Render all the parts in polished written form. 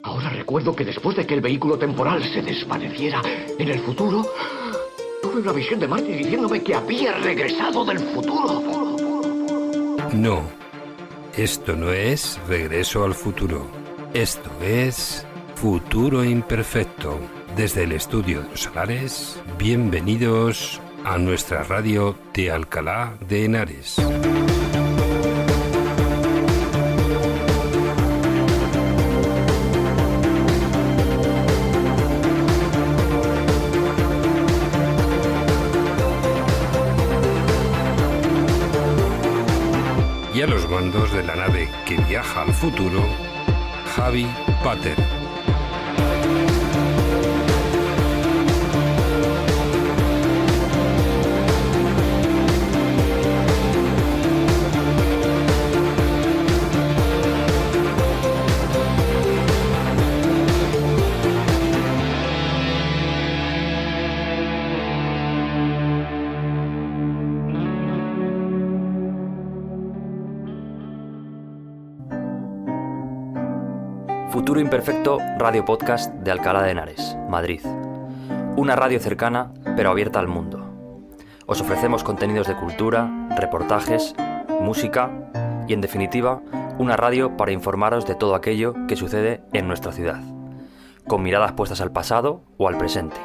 Ahora recuerdo que después de que el vehículo temporal se desvaneciera en el futuro, tuve una visión de Marty diciéndome que había regresado del futuro. No, esto no es Regreso al Futuro. Esto es Futuro Imperfecto. Desde el estudio de Los Salares, bienvenidos a nuestra radio de Alcalá de Henares. Y a los mandos de la nave que viaja al futuro, Javi Pater. Futuro Imperfecto, radio podcast de Alcalá de Henares, Madrid. Una radio cercana, pero abierta al mundo. Os ofrecemos contenidos de cultura, reportajes, música y, en definitiva, una radio para informaros de todo aquello que sucede en nuestra ciudad, con miradas puestas al pasado o al presente,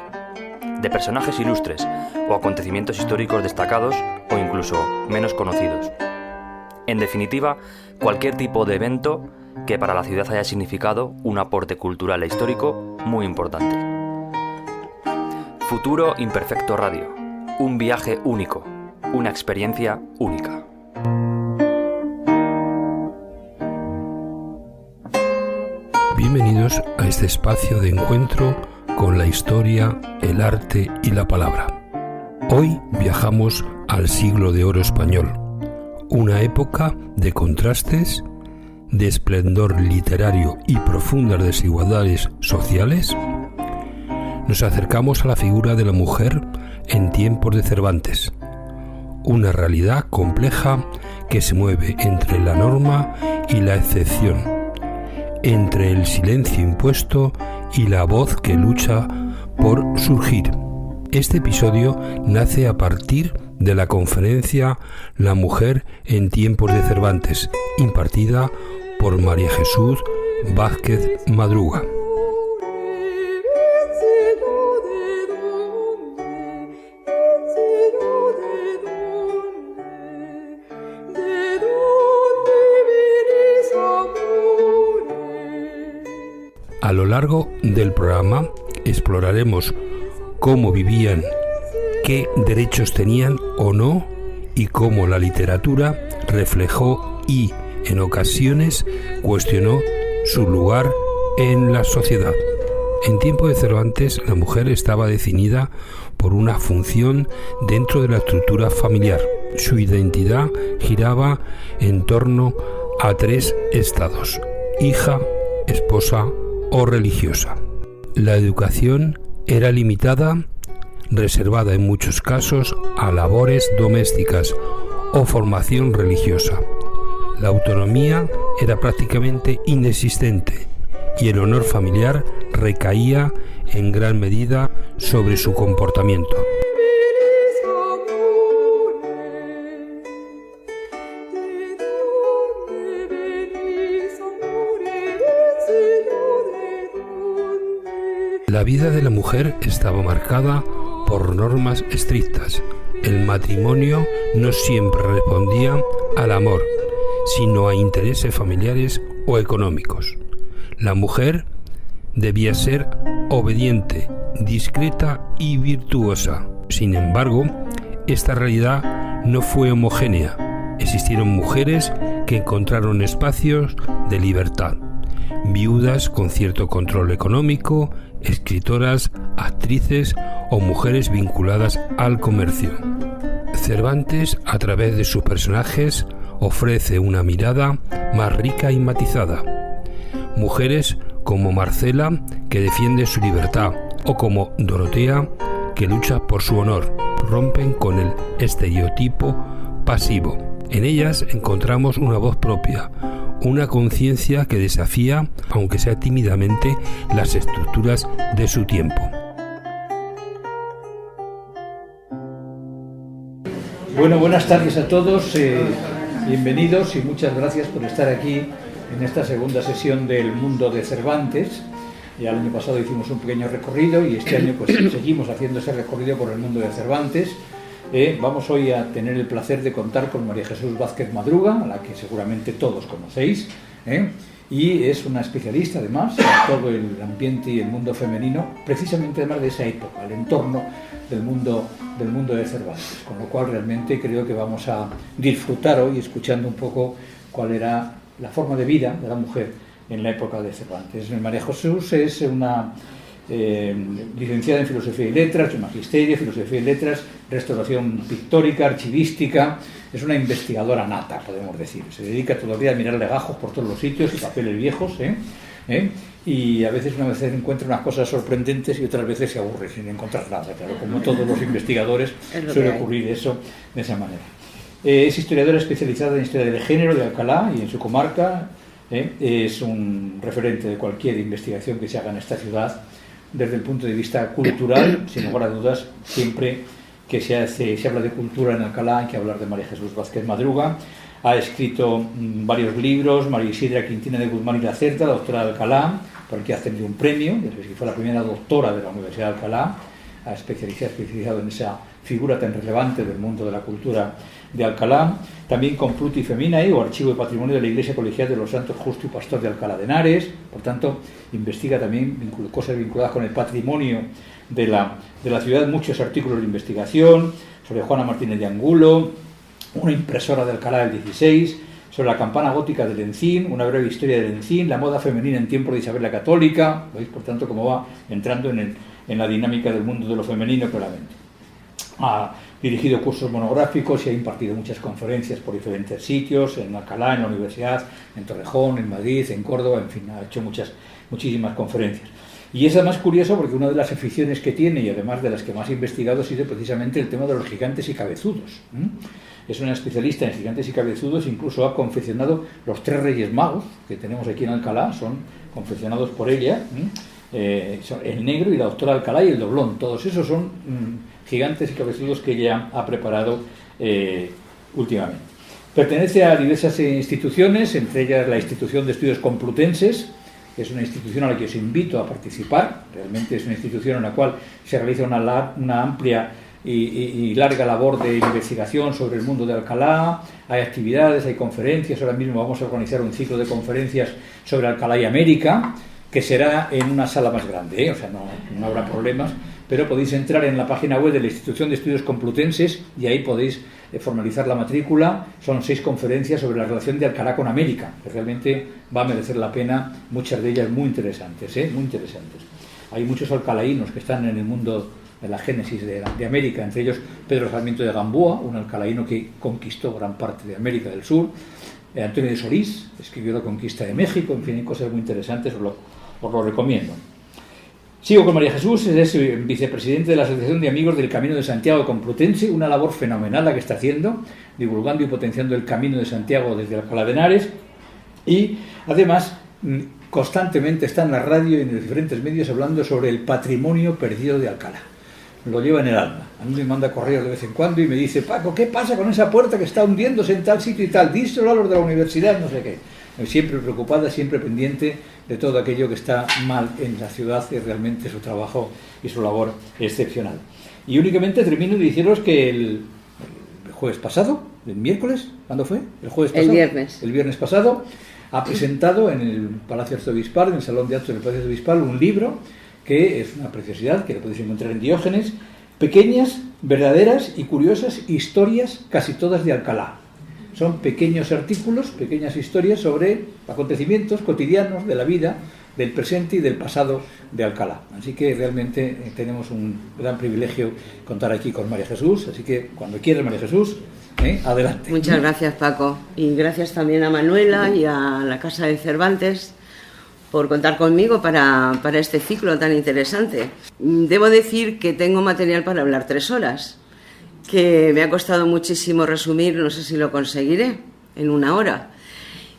de personajes ilustres o acontecimientos históricos destacados o incluso menos conocidos. En definitiva, cualquier tipo de evento que para la ciudad haya significado un aporte cultural e histórico muy importante. Futuro Imperfecto Radio. Un viaje único. Una experiencia única. Bienvenidos a este espacio de encuentro con la historia, el arte y la palabra. Hoy viajamos al siglo de oro español, una época de contrastes, de esplendor literario y profundas desigualdades sociales. Nos acercamos a la figura de la mujer en tiempos de Cervantes, una realidad compleja que se mueve entre la norma y la excepción, entre el silencio impuesto y la voz que lucha por surgir. Este episodio nace a partir de la conferencia La mujer en tiempos de Cervantes, impartida por María Jesús Vázquez Madruga. A lo largo del programa exploraremos cómo vivían, qué derechos tenían o no y cómo la literatura reflejó y, en ocasiones, cuestionó su lugar en la sociedad. En tiempo de Cervantes, la mujer estaba definida por una función dentro de la estructura familiar. Su identidad giraba en torno a 3 estados: hija, esposa o religiosa. La educación era limitada, reservada en muchos casos a labores domésticas o formación religiosa. La autonomía era prácticamente inexistente y el honor familiar recaía en gran medida sobre su comportamiento. La vida de la mujer estaba marcada por normas estrictas. El matrimonio no siempre respondía al amor, sino a intereses familiares o económicos. La mujer debía ser obediente, discreta y virtuosa. Sin embargo, esta realidad no fue homogénea. Existieron mujeres que encontraron espacios de libertad, viudas con cierto control económico, escritoras, actrices o mujeres vinculadas al comercio. Cervantes, a través de sus personajes, ofrece una mirada más rica y matizada. Mujeres como Marcela, que defiende su libertad, o como Dorotea, que lucha por su honor, rompen con el estereotipo pasivo. En ellas encontramos una voz propia, una conciencia que desafía, aunque sea tímidamente, las estructuras de su tiempo. Bueno, buenas tardes a todos, bienvenidos y muchas gracias por estar aquí en esta segunda sesión del Mundo de Cervantes. Ya el año pasado hicimos un pequeño recorrido y este año pues seguimos haciendo ese recorrido por el mundo de Cervantes. Vamos hoy a tener el placer de contar con María Jesús Vázquez Madruga, a la que seguramente todos conocéis, y es una especialista además en todo el ambiente y el mundo femenino, precisamente además de esa época, el entorno del mundo de Cervantes, con lo cual realmente creo que vamos a disfrutar hoy escuchando un poco cuál era la forma de vida de la mujer en la época de Cervantes. María Jesús es una licenciada en Filosofía y Letras, en Magisterio, Filosofía y Letras, Restauración Pictórica, Archivística. Es una investigadora nata, podemos decir. Se dedica todo el día a mirar legajos por todos los sitios y papeles viejos, y a veces una vez encuentra unas cosas sorprendentes y otras veces se aburre sin encontrar nada. Claro, como todos los investigadores suele ocurrir eso de esa manera. Es historiadora especializada en historia del género de Alcalá y en su comarca. Es un referente de cualquier investigación que se haga en esta ciudad desde el punto de vista cultural. Sin lugar a dudas, siempre que se habla de cultura en Alcalá hay que hablar de María Jesús Vázquez Madruga. Ha escrito varios libros: María Isidra Quintina de Guzmán y la Cerda, doctora de Alcalá, por el que ha tenido un premio, fue la primera doctora de la Universidad de Alcalá, especializado en esa figura tan relevante del mundo de la cultura de Alcalá. También con Fruti Feminae, o Archivo de Patrimonio de la Iglesia Colegial de los Santos Justo y Pastor de Alcalá de Henares. Por tanto, investiga también cosas vinculadas con el patrimonio de la ciudad, muchos artículos de investigación sobre Juana Martínez de Angulo, una impresora de Alcalá del 16, sobre la campana gótica del Encín, una breve historia del Encín, la moda femenina en tiempos de Isabel la Católica. ¿Veis, por tanto, cómo va entrando en la dinámica del mundo de lo femenino claramente? Ha dirigido cursos monográficos y ha impartido muchas conferencias por diferentes sitios, en Alcalá, en la universidad, en Torrejón, en Madrid, en Córdoba, en fin, ha hecho muchísimas conferencias. Y es además curioso porque una de las aficiones que tiene, y además de las que más ha investigado, ha sido precisamente el tema de los gigantes y cabezudos. Es una especialista en gigantes y cabezudos, incluso ha confeccionado los 3 Reyes Magos que tenemos aquí en Alcalá, son confeccionados por ella, el negro y la doctora Alcalá y el doblón. Todos esos son gigantes y cabezudos que ella ha preparado últimamente. Pertenece a diversas instituciones, entre ellas la Institución de Estudios Complutenses, que es una institución a la que os invito a participar. Realmente es una institución en la cual se realiza una amplia y larga labor de investigación sobre el mundo de Alcalá. Hay actividades, hay conferencias. Ahora mismo vamos a organizar un ciclo de conferencias sobre Alcalá y América, que será en una sala más grande, o sea, no habrá problemas, pero podéis entrar en la página web de la Institución de Estudios Complutenses y ahí podéis formalizar la matrícula. Son 6 conferencias sobre la relación de Alcalá con América, que realmente va a merecer la pena, muchas de ellas muy interesantes, muy interesantes. Hay muchos alcalaínos que están en el mundo de la génesis de América, entre ellos Pedro Sarmiento de Gamboa, un alcalaíno que conquistó gran parte de América del Sur. Antonio de Solís escribió La conquista de México. En fin, hay cosas muy interesantes, os lo recomiendo. Sigo con María Jesús, es vicepresidente de la Asociación de Amigos del Camino de Santiago Complutense, una labor fenomenal la que está haciendo, divulgando y potenciando el Camino de Santiago desde Alcalá de Henares, y además constantemente está en la radio y en los diferentes medios hablando sobre el patrimonio perdido de Alcalá. Lo lleva en el alma. A mí me manda correos de vez en cuando y me dice: Paco, ¿qué pasa con esa puerta que está hundiéndose en tal sitio y tal? Díselo a los de la universidad, no sé qué. Siempre preocupada, siempre pendiente de todo aquello que está mal en la ciudad, y realmente su trabajo y su labor excepcional. Y únicamente termino de deciros que el jueves pasado, el miércoles, ¿cuándo fue? El jueves pasado. El viernes pasado, ha presentado en el Palacio Arzobispal, en el Salón de Actos del Palacio Arzobispal, un libro que es una preciosidad, que lo podéis encontrar en Diógenes, pequeñas, verdaderas y curiosas historias, casi todas de Alcalá. Son pequeños artículos, pequeñas historias sobre acontecimientos cotidianos de la vida, del presente y del pasado de Alcalá. Así que realmente tenemos un gran privilegio contar aquí con María Jesús. Así que cuando quieras, María Jesús, adelante. Muchas gracias, Paco. Y gracias también a Manuela y a la Casa de Cervantes por contar conmigo para este ciclo tan interesante. Debo decir que tengo material para hablar 3 horas, que me ha costado muchísimo resumir, no sé si lo conseguiré, en 1 hora.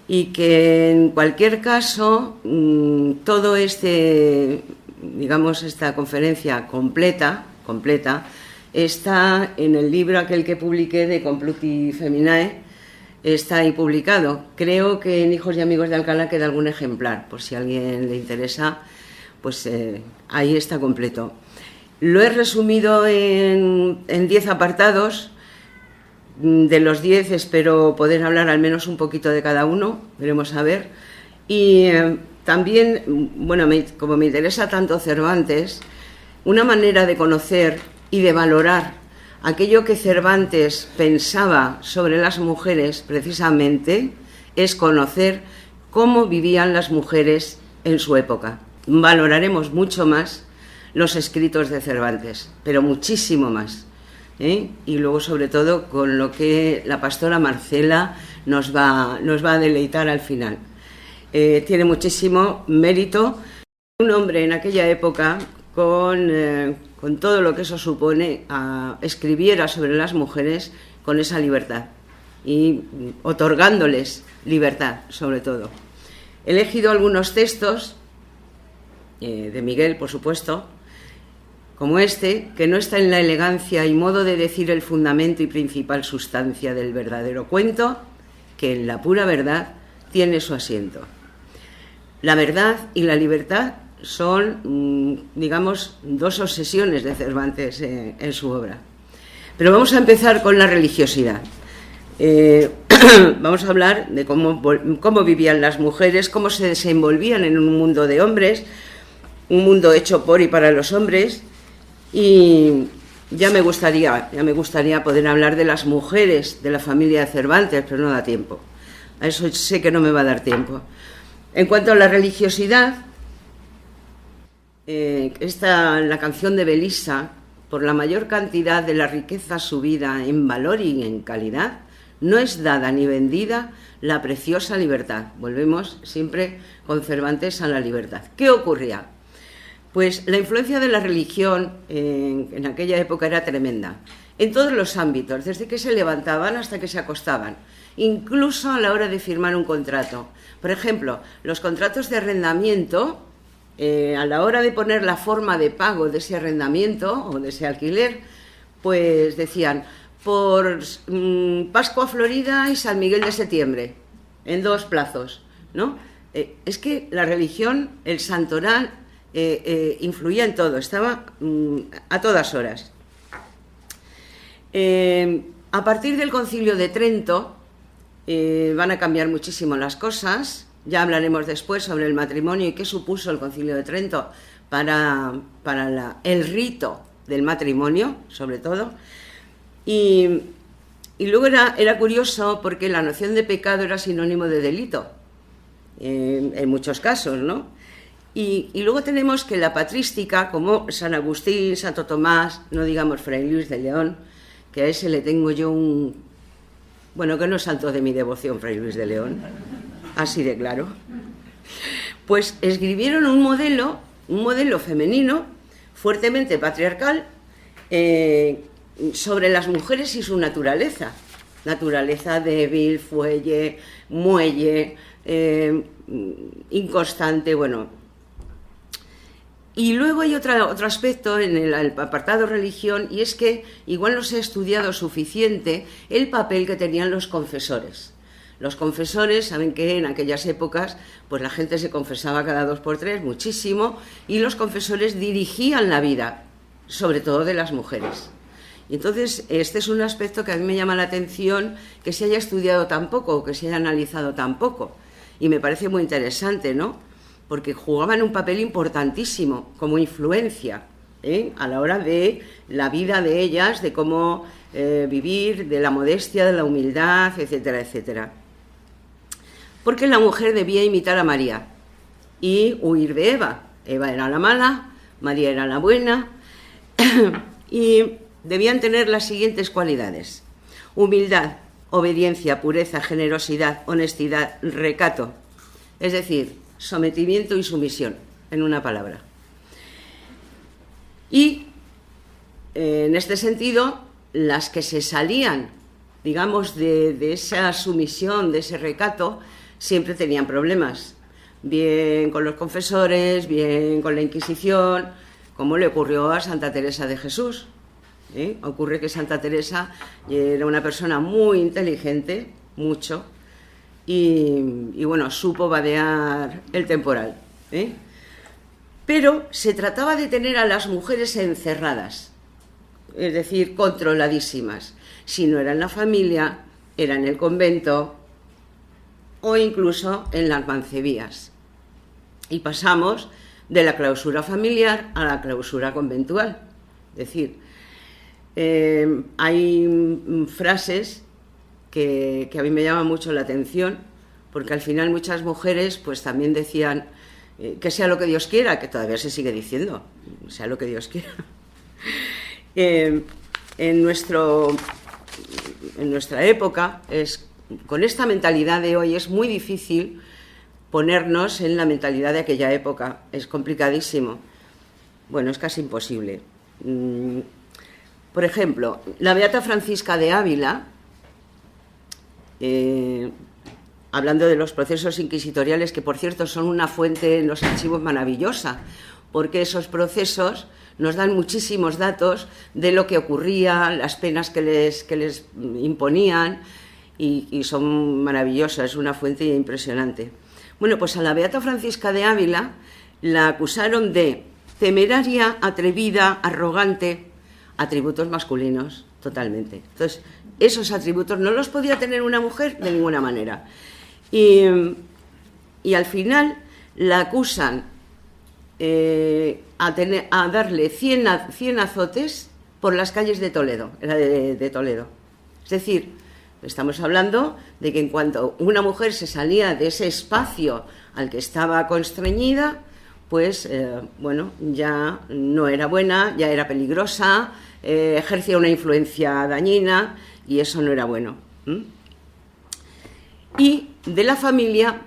y que en cualquier caso todo esta conferencia completa está en el libro aquel que publiqué de Compluti Feminae, está ahí publicado. Creo que en Hijos y Amigos de Alcalá queda algún ejemplar, por si a alguien le interesa, pues ahí está completo. Lo he resumido en 10 apartados. De los 10 espero poder hablar al menos un poquito de cada uno, veremos a ver. Y también, bueno, como me interesa tanto Cervantes, una manera de conocer y de valorar aquello que Cervantes pensaba sobre las mujeres precisamente es conocer cómo vivían las mujeres en su época. Valoraremos mucho más los escritos de Cervantes, pero muchísimo más. Y luego, sobre todo, con lo que la pastora Marcela nos va a deleitar al final. Tiene muchísimo mérito. Un hombre en aquella época, con todo lo que eso supone, escribiera sobre las mujeres con esa libertad y otorgándoles libertad, sobre todo. He elegido algunos textos de Miguel, por supuesto, como este, que no está en la elegancia y modo de decir el fundamento y principal sustancia del verdadero cuento, que en la pura verdad tiene su asiento. La verdad y la libertad son, digamos, dos obsesiones de Cervantes en su obra. Pero vamos a empezar con la religiosidad. Vamos a hablar de cómo vivían las mujeres, cómo se desenvolvían en un mundo de hombres, un mundo hecho por y para los hombres. Y ya me gustaría poder hablar de las mujeres de la familia de Cervantes, pero no da tiempo. A eso sé que no me va a dar tiempo. En cuanto a la religiosidad, la canción de Belisa, por la mayor cantidad de la riqueza subida en valor y en calidad, no es dada ni vendida la preciosa libertad. Volvemos siempre con Cervantes a la libertad. ¿Qué ocurría? Pues la influencia de la religión en aquella época era tremenda, en todos los ámbitos, desde que se levantaban hasta que se acostaban, incluso a la hora de firmar un contrato. Por ejemplo, los contratos de arrendamiento, a la hora de poner la forma de pago de ese arrendamiento o de ese alquiler, pues decían, por Pascua Florida y San Miguel de Septiembre, en 2 plazos, ¿no? Es que la religión, el santoral, influía en todo, estaba a todas horas. A partir del Concilio de Trento van a cambiar muchísimo las cosas. Ya hablaremos después sobre el matrimonio y qué supuso el Concilio de Trento para el rito del matrimonio, sobre todo. Y luego era curioso porque la noción de pecado era sinónimo de delito, en muchos casos, ¿no? Y luego tenemos que la patrística, como San Agustín, Santo Tomás, no digamos Fray Luis de León, que a ese le tengo yo bueno, que no es santo de mi devoción, Fray Luis de León, así de claro, pues escribieron un modelo femenino, fuertemente patriarcal, sobre las mujeres y su naturaleza débil, fuelle, muelle, inconstante, bueno. Y luego hay otro aspecto en el apartado religión, y es que igual no se ha estudiado suficiente el papel que tenían los confesores. Los confesores, saben que en aquellas épocas pues la gente se confesaba cada 2 por 3, muchísimo, y los confesores dirigían la vida, sobre todo de las mujeres. Y entonces este es un aspecto que a mí me llama la atención, que se haya estudiado tan poco, que se haya analizado tan poco, y me parece muy interesante, ¿no? Porque jugaban un papel importantísimo como influencia a la hora de la vida de ellas, de cómo vivir, de la modestia, de la humildad, etcétera, etcétera. Porque la mujer debía imitar a María y huir de Eva. Eva era la mala, María era la buena, y debían tener las siguientes cualidades: humildad, obediencia, pureza, generosidad, honestidad, recato. Es decir, sometimiento y sumisión, en una palabra. Y en este sentido, las que se salían, digamos, de esa sumisión, de ese recato, siempre tenían problemas, bien con los confesores, bien con la Inquisición, como le ocurrió a Santa Teresa de Jesús. Ocurre que Santa Teresa era una persona muy inteligente, mucho, y bueno, supo vadear el temporal. Pero se trataba de tener a las mujeres encerradas, es decir, controladísimas. Si no era en la familia, era en el convento o incluso en las mancebías. Y pasamos de la clausura familiar a la clausura conventual. Es decir, hay frases que a mí me llaman mucho la atención, porque al final muchas mujeres pues también decían que sea lo que Dios quiera, que todavía se sigue diciendo, sea lo que Dios quiera. En nuestra época, con esta mentalidad de hoy, es muy difícil ponernos en la mentalidad de aquella época. Es complicadísimo. Bueno, es casi imposible. Por ejemplo, la Beata Francisca de Ávila, hablando de los procesos inquisitoriales, que por cierto son una fuente en los archivos maravillosa, porque esos procesos nos dan muchísimos datos de lo que ocurría, las penas que les imponían, y son maravillosas, es una fuente impresionante. Bueno, pues a la Beata Francisca de Ávila la acusaron de temeraria, atrevida, arrogante, atributos masculinos, totalmente. Entonces, esos atributos no los podía tener una mujer de ninguna manera. Y al final la acusan a darle 100 azotes por las calles de Toledo, era de Toledo. Es decir, estamos hablando de que en cuanto una mujer se salía de ese espacio al que estaba constreñida, pues bueno, ya no era buena, ya era peligrosa, ejercía una influencia dañina y eso no era bueno. Y de la familia,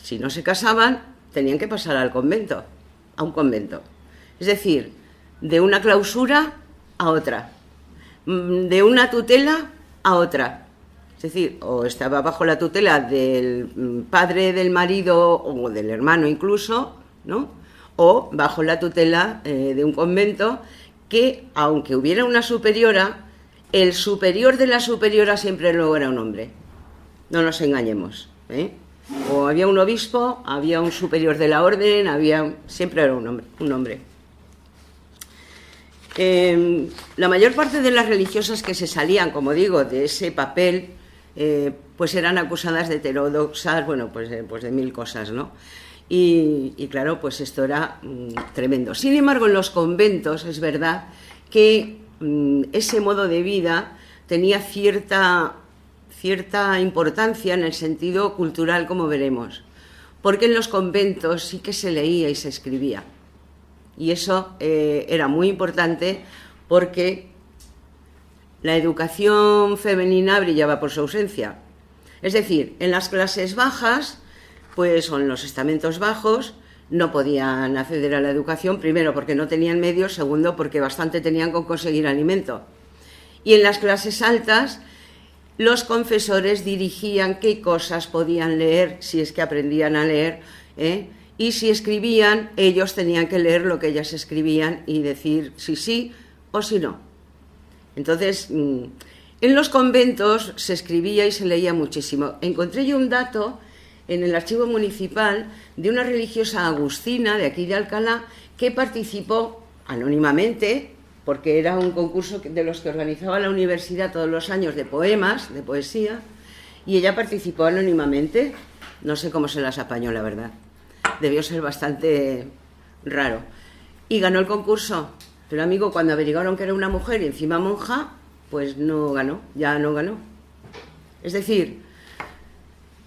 si no se casaban, tenían que pasar al convento, a un convento. Es decir, de una clausura a otra, de una tutela a otra. Es decir, o estaba bajo la tutela del padre del marido o del hermano incluso, ¿no? O bajo la tutela de un convento que, aunque hubiera una superiora, el superior de la superiora siempre luego era un hombre. No nos engañemos, O había un obispo, había un superior de la orden, siempre era un hombre. La mayor parte de las religiosas que se salían, como digo, de ese papel, pues eran acusadas de heterodoxas, bueno, pues de mil cosas, ¿no? Y claro, pues esto era tremendo. Sin embargo, en los conventos es verdad que ese modo de vida tenía cierta importancia en el sentido cultural, como veremos, porque en los conventos sí que se leía y se escribía, y eso era muy importante porque la educación femenina brillaba por su ausencia. Es decir, en las clases bajas, pues o en los estamentos bajos, no podían acceder a la educación, primero porque no tenían medios, segundo porque bastante tenían con conseguir alimento. Y en las clases altas, los confesores dirigían qué cosas podían leer, si es que aprendían a leer, y si escribían, ellos tenían que leer lo que ellas escribían y decir si sí o si no. Entonces, en los conventos se escribía y se leía muchísimo. Encontré yo un dato en el archivo municipal de una religiosa agustina de aquí de Alcalá que participó anónimamente, porque era un concurso de los que organizaba la universidad todos los años de poemas, de poesía, y ella participó anónimamente. No sé cómo se las apañó, la verdad. Debió ser bastante raro. Y ganó el concurso. Pero, amigo, cuando averiguaron que era una mujer y encima monja, pues no ganó, ya no ganó. Es decir,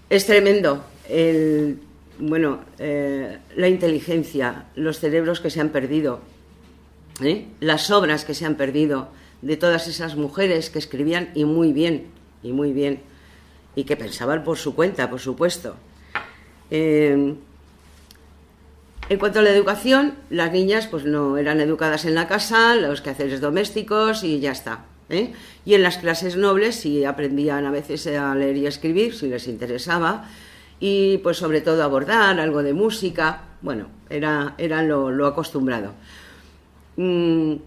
es tremendo la inteligencia, los cerebros que se han perdido, las obras que se han perdido de todas esas mujeres que escribían y muy bien, y que pensaban por su cuenta, por supuesto. En cuanto a la educación, las niñas pues no eran educadas en la casa, los quehaceres domésticos y ya está. Y en las clases nobles sí aprendían a veces a leer y a escribir, si les interesaba, y pues sobre todo abordar algo de música. Bueno, era lo acostumbrado. No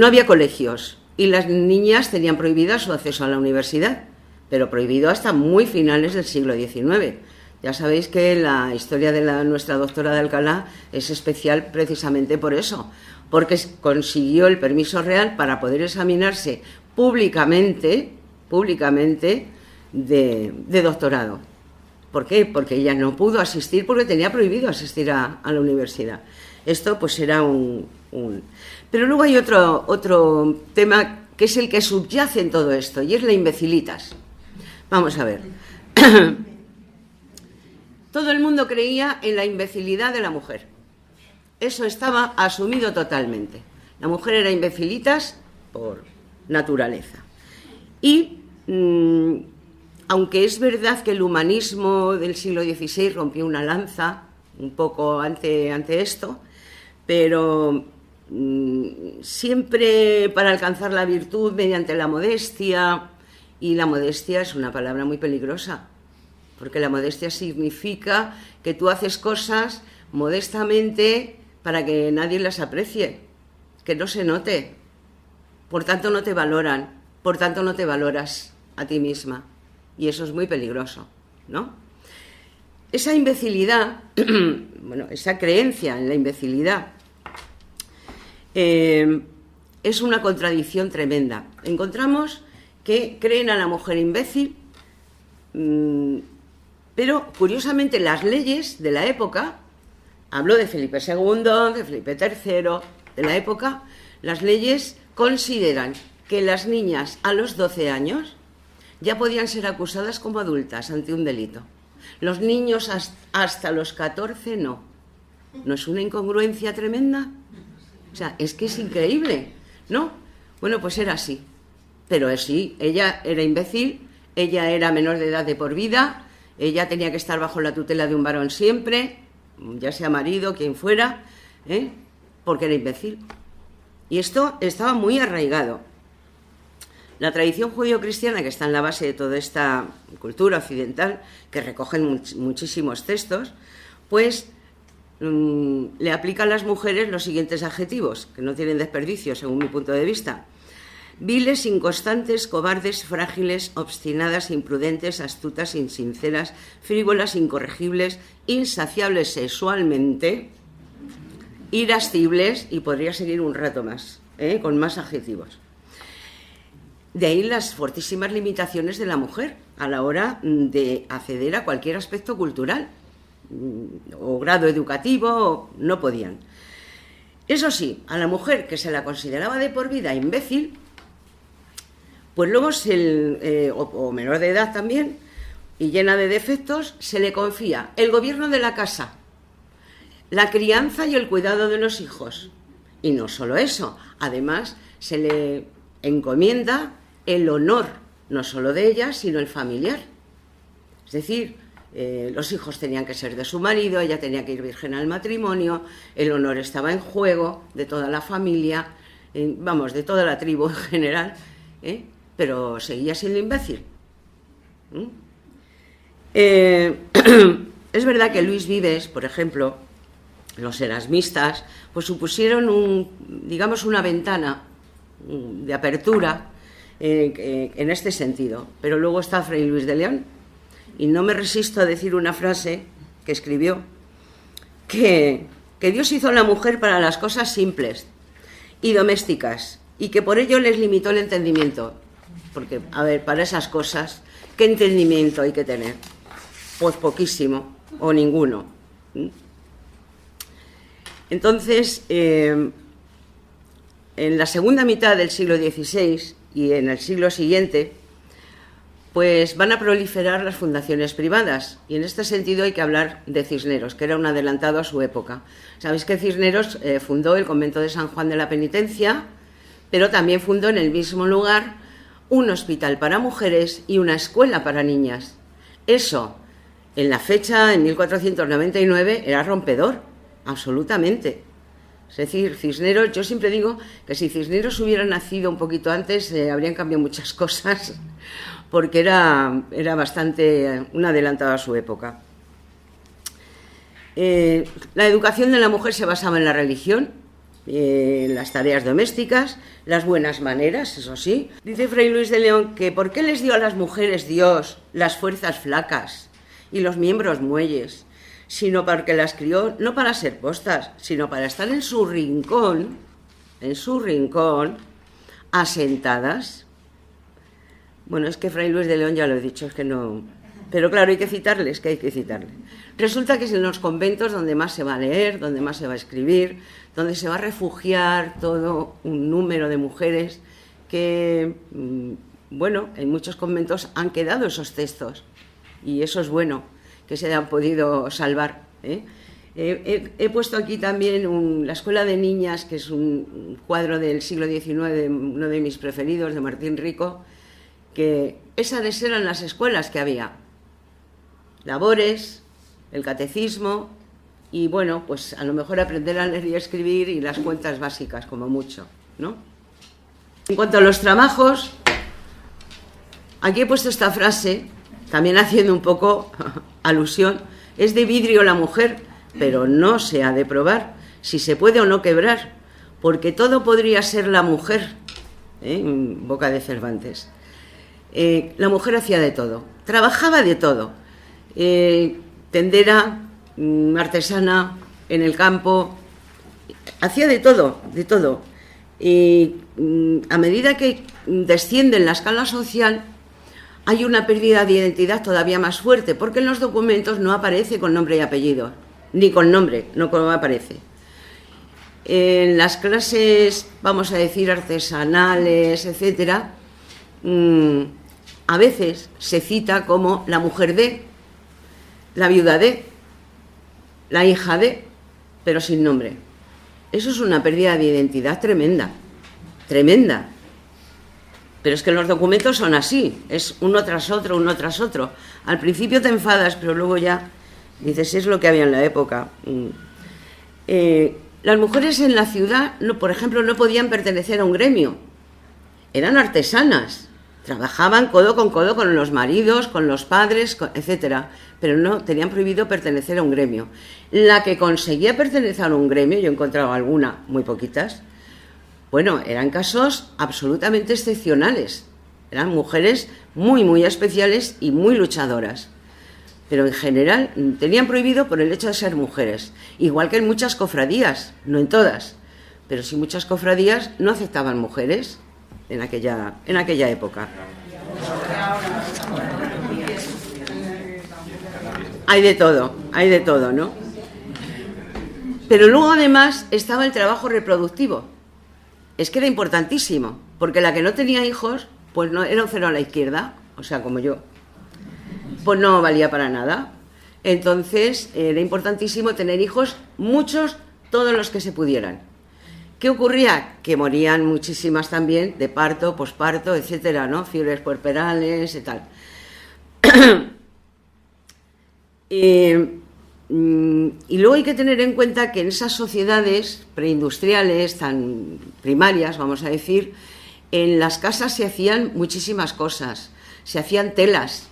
había colegios y las niñas tenían prohibida su acceso a la universidad, pero prohibido hasta muy finales del siglo XIX. Ya sabéis que la historia de nuestra doctora de Alcalá es especial precisamente por eso, porque consiguió el permiso real para poder examinarse públicamente de doctorado. ¿Por qué? Porque ella no pudo asistir porque tenía prohibido asistir a la universidad. Esto pues era Pero luego hay otro tema que es el que subyace en todo esto, y es la imbecilitas. Vamos a ver. Todo el mundo creía en la imbecilidad de la mujer. Eso estaba asumido totalmente. La mujer era imbecilitas por naturaleza. Y aunque es verdad que el humanismo del siglo XVI rompió una lanza un poco ante esto, pero siempre para alcanzar la virtud mediante la modestia, y la modestia es una palabra muy peligrosa, porque la modestia significa que tú haces cosas modestamente para que nadie las aprecie, que no se note, por tanto no te valoran, por tanto no te valoras a ti misma, y eso es muy peligroso, ¿no? Esa imbecilidad, bueno, esa creencia en la imbecilidad es una contradicción tremenda. Encontramos que creen a la mujer imbécil, pero curiosamente las leyes de la época, hablo de Felipe II, de Felipe III, de la época, las leyes consideran que las niñas a los 12 años ya podían ser acusadas como adultas ante un delito. Los niños hasta los 14 no. ¿No es una incongruencia tremenda? O sea, es que es increíble, ¿no? Bueno, pues era así. Pero sí, ella era imbécil, ella era menor de edad de por vida, ella tenía que estar bajo la tutela de un varón siempre, ya sea marido, quien fuera, porque era imbécil. Y esto estaba muy arraigado. La tradición judío-cristiana, que está en la base de toda esta cultura occidental, que recogen muchísimos textos, pues le aplica a las mujeres los siguientes adjetivos, que no tienen desperdicio según mi punto de vista: viles, inconstantes, cobardes, frágiles, obstinadas, imprudentes, astutas, insinceras, frívolas, incorregibles, insaciables sexualmente, irascibles, y podría seguir un rato más, con más adjetivos. De ahí las fortísimas limitaciones de la mujer a la hora de acceder a cualquier aspecto cultural o grado educativo, no podían. Eso sí, a la mujer que se la consideraba de por vida imbécil, pues luego o menor de edad también, y llena de defectos, se le confía el gobierno de la casa, la crianza y el cuidado de los hijos. Y no solo eso, además se le encomienda el honor, no solo de ella, sino el familiar. Es decir, los hijos tenían que ser de su marido, ella tenía que ir virgen al matrimonio, el honor estaba en juego de toda la familia, de toda la tribu en general, pero seguía siendo imbécil. Es verdad que Luis Vives, por ejemplo, los erasmistas, pues supusieron una ventana de apertura en este sentido. Pero luego está Fray Luis de León, y no me resisto a decir una frase que escribió, que Dios hizo a la mujer para las cosas simples y domésticas, y que por ello les limitó el entendimiento. Porque, a ver, para esas cosas, ¿qué entendimiento hay que tener? Pues poquísimo, o ninguno. Entonces, en la segunda mitad del siglo XVI y en el siglo siguiente, pues van a proliferar las fundaciones privadas, y en este sentido hay que hablar de Cisneros, que era un adelantado a su época. Sabéis que Cisneros fundó el convento de San Juan de la Penitencia, pero también fundó en el mismo lugar un hospital para mujeres y una escuela para niñas. Eso, en la fecha, en 1499, era rompedor, absolutamente. Es decir, Cisneros, yo siempre digo que si Cisneros hubiera nacido un poquito antes, habrían cambiado muchas cosas, porque era bastante un adelantado a su época. La educación de la mujer se basaba en la religión, las tareas domésticas, las buenas maneras, eso sí. Dice Fray Luis de León que ¿por qué les dio a las mujeres Dios las fuerzas flacas y los miembros muelles? Sino porque las crió no para ser postas, sino para estar en su rincón, asentadas. Bueno, es que Fray Luis de León ya lo he dicho, es que no... Pero claro, hay que citarle. Resulta que es en los conventos donde más se va a leer, donde más se va a escribir, donde se va a refugiar todo un número de mujeres que, bueno, en muchos conventos han quedado esos textos. Y eso es bueno, que se hayan podido salvar. He puesto aquí también la Escuela de Niñas, que es un cuadro del siglo XIX, uno de mis preferidos, de Martín Rico, que esas eran las escuelas que había. Labores, el catecismo y, bueno, pues a lo mejor aprender a leer y escribir y las cuentas básicas, como mucho, ¿no? En cuanto a los trabajos, aquí he puesto esta frase, también haciendo un poco alusión. Es de vidrio la mujer, pero no se ha de probar si se puede o no quebrar, porque todo podría ser la mujer, en boca de Cervantes. La mujer hacía de todo, trabajaba de todo, tendera, artesana, en el campo, hacía de todo, de todo. Y a medida que desciende en la escala social, hay una pérdida de identidad todavía más fuerte, porque en los documentos no aparece con nombre y apellido, ni con nombre, no aparece. En las clases, vamos a decir, artesanales, etcétera, a veces se cita como la mujer de, la viuda de, la hija de, pero sin nombre. Eso es una pérdida de identidad tremenda, tremenda. Pero es que los documentos son así, es uno tras otro, uno tras otro. Al principio te enfadas, pero luego ya dices, es lo que había en la época. Las mujeres en la ciudad, por ejemplo, no podían pertenecer a un gremio. Eran artesanas, trabajaban codo con los maridos, con los padres, etcétera, pero no tenían prohibido pertenecer a un gremio. La que conseguía pertenecer a un gremio, yo he encontrado alguna, muy poquitas, bueno, eran casos absolutamente excepcionales. Eran mujeres muy, muy especiales y muy luchadoras. Pero en general tenían prohibido por el hecho de ser mujeres. Igual que en muchas cofradías, no en todas, pero sí muchas cofradías no aceptaban mujeres en aquella época. Hay de todo, ¿no? Pero luego además estaba el trabajo reproductivo. Es que era importantísimo, porque la que no tenía hijos, pues no era un cero a la izquierda, o sea, como yo, pues no valía para nada. Entonces era importantísimo tener hijos, muchos, todos los que se pudieran. ¿Qué ocurría? Que morían muchísimas también de parto, posparto, etcétera, ¿no? Fiebres puerperales y tal. Y luego hay que tener en cuenta que en esas sociedades preindustriales, tan primarias, vamos a decir, en las casas se hacían muchísimas cosas. Se hacían telas,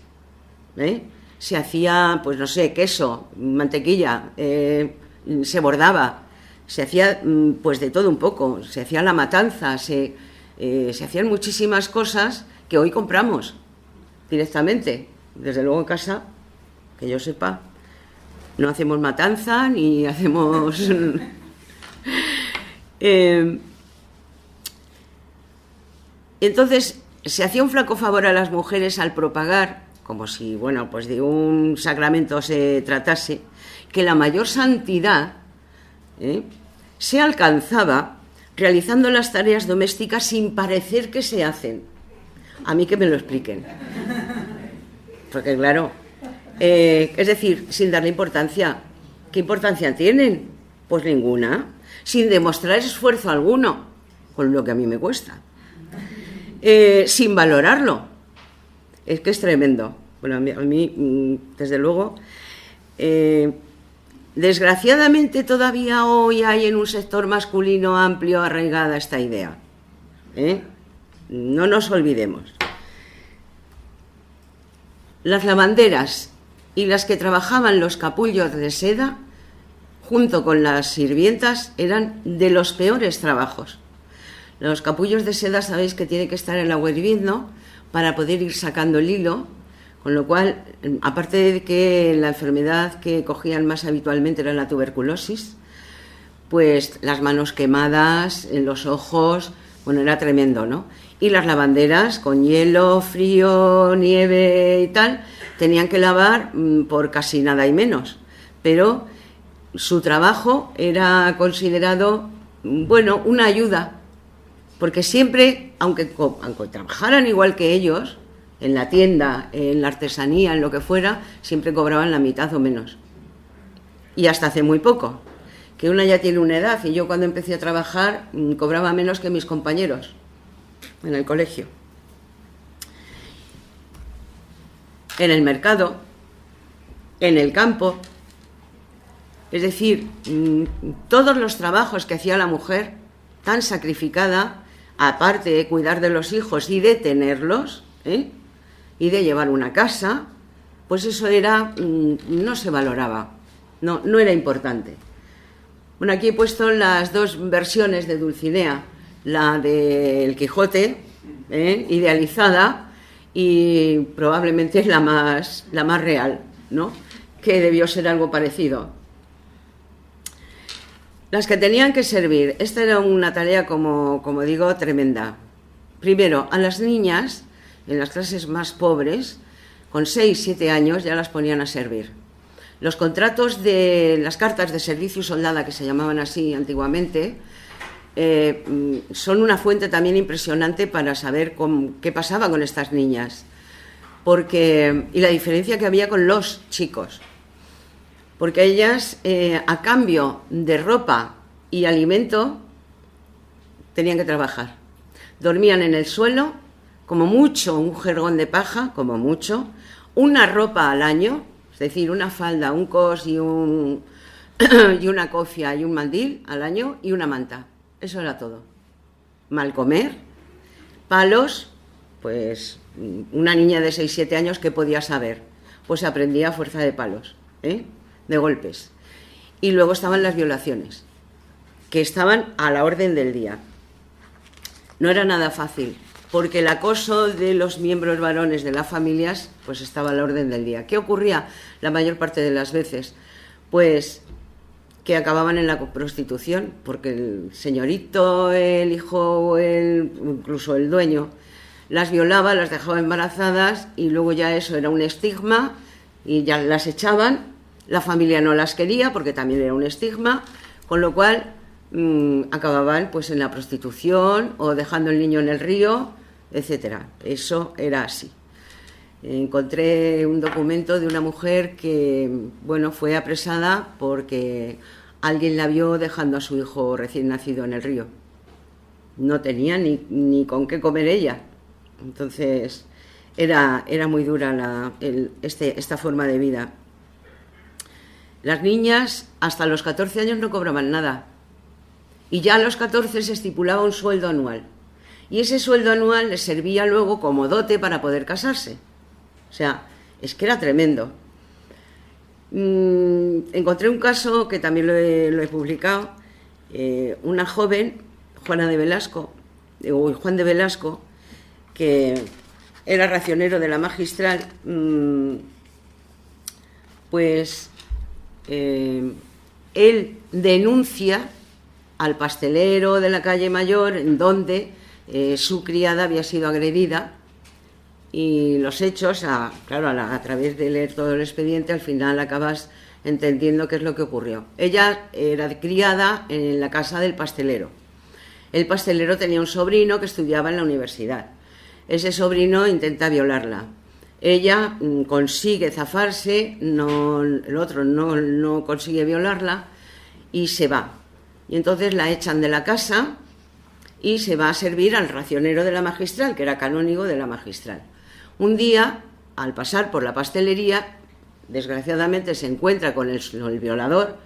se hacía, pues no sé, queso, mantequilla, se bordaba, se hacía pues de todo un poco, se hacía la matanza, se hacían muchísimas cosas que hoy compramos directamente. Desde luego en casa, que yo sepa, no hacemos matanza ni hacemos... Entonces, se hacía un flaco favor a las mujeres al propagar, como si, bueno, pues de un sacramento se tratase, que la mayor santidad se alcanzaba realizando las tareas domésticas sin parecer que se hacen. A mí que me lo expliquen. Porque claro... es decir, sin darle importancia. ¿Qué importancia tienen? Pues ninguna. Sin demostrar esfuerzo alguno, con lo que a mí me cuesta. Sin valorarlo. Es que es tremendo. Bueno, a mí desde luego, desgraciadamente todavía hoy hay en un sector masculino amplio arraigada esta idea. No nos olvidemos. Las lavanderas y las que trabajaban los capullos de seda, junto con las sirvientas, eran de los peores trabajos. Los capullos de seda sabéis que tiene que estar el agua hirviendo para poder ir sacando el hilo, con lo cual, aparte de que la enfermedad que cogían más habitualmente era la tuberculosis, pues las manos quemadas, los ojos, bueno, era tremendo, ¿no? Y las lavanderas con hielo, frío, nieve y tal, tenían que lavar por casi nada y menos, pero su trabajo era considerado, bueno, una ayuda, porque siempre, aunque trabajaran igual que ellos, en la tienda, en la artesanía, en lo que fuera, siempre cobraban la mitad o menos. Y hasta hace muy poco, que una ya tiene una edad, y yo cuando empecé a trabajar cobraba menos que mis compañeros en el colegio. En el mercado, en el campo. Es decir, todos los trabajos que hacía la mujer, tan sacrificada, aparte de cuidar de los hijos y de tenerlos, y de llevar una casa, pues eso era, no se valoraba, no era importante. Bueno, aquí he puesto las dos versiones de Dulcinea, la del Quijote, idealizada, y probablemente la más real, ¿no? Que debió ser algo parecido. Las que tenían que servir, esta era una tarea, como digo, tremenda. Primero, a las niñas, en las clases más pobres, con 6, 7 años ya las ponían a servir. Los contratos de las cartas de servicio y soldada, que se llamaban así antiguamente, son una fuente también impresionante para saber qué pasaba con estas niñas, y la diferencia que había con los chicos. Porque ellas, a cambio de ropa y alimento, tenían que trabajar. Dormían en el suelo, como mucho un jergón de paja, como mucho, una ropa al año, es decir, una falda, un cos y una cofia y un mandil al año y una manta. Eso era todo. Mal comer, palos, pues una niña de 6-7 años, ¿qué podía saber? Pues aprendía a fuerza de palos, de golpes. Y luego estaban las violaciones, que estaban a la orden del día. No era nada fácil, porque el acoso de los miembros varones de las familias pues estaba a la orden del día. ¿Qué ocurría la mayor parte de las veces? Pues que acababan en la prostitución, porque el señorito, el hijo, incluso el dueño, las violaba, las dejaba embarazadas y luego ya eso era un estigma y ya las echaban. La familia no las quería porque también era un estigma, con lo cual acababan pues en la prostitución o dejando el niño en el río, etcétera. Eso era así. Encontré un documento de una mujer que, bueno, fue apresada porque alguien la vio dejando a su hijo recién nacido en el río. No tenía ni con qué comer ella. Entonces era muy dura esta forma de vida. Las niñas hasta los 14 años no cobraban nada. Y ya a los 14 se estipulaba un sueldo anual. Y ese sueldo anual les servía luego como dote para poder casarse. O sea, es que era tremendo. Encontré un caso que también lo he publicado. Una joven, Juan de Velasco, que era racionero de la Magistral, pues él denuncia al pastelero de la calle Mayor, en donde su criada había sido agredida, y los hechos, a través de leer todo el expediente, al final acabas entendiendo qué es lo que ocurrió. Ella era criada en la casa del pastelero. El pastelero tenía un sobrino que estudiaba en la universidad. Ese sobrino intenta violarla. Ella consigue zafarse, el otro no consigue violarla y se va. Y entonces la echan de la casa y se va a servir al racionero de la Magistral, que era canónigo de la Magistral. Un día, al pasar por la pastelería, desgraciadamente se encuentra con el violador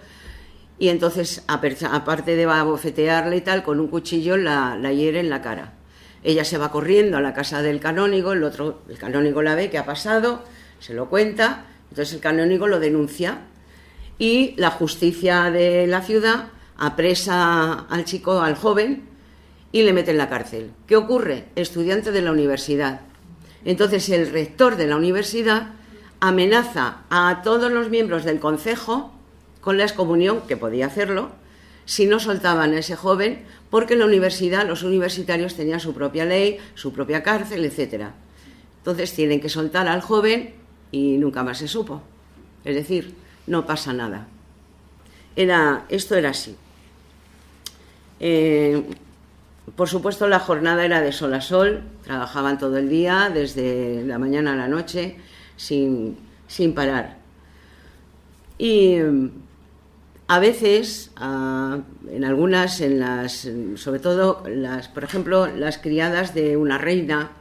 y entonces, aparte de abofetearla y tal, con un cuchillo la hiere en la cara. Ella se va corriendo a la casa del canónigo, el canónigo la ve, ¿qué ha pasado? se lo cuenta, entonces el canónigo lo denuncia y la justicia de la ciudad apresa al chico, al joven, y le mete en la cárcel. ¿Qué ocurre? Estudiante de la universidad. Entonces el rector de la universidad amenaza a todos los miembros del concejo con la excomunión, que podía hacerlo, si no soltaban a ese joven, porque en la universidad los universitarios tenían su propia ley, su propia cárcel, etc. Entonces tienen que soltar al joven y nunca más se supo. Es decir, no pasa nada. Esto era así. Por supuesto, la jornada era de sol a sol, trabajaban todo el día, desde la mañana a la noche, sin parar. Y a veces, en algunas, sobre todo, por ejemplo, las criadas de una reina,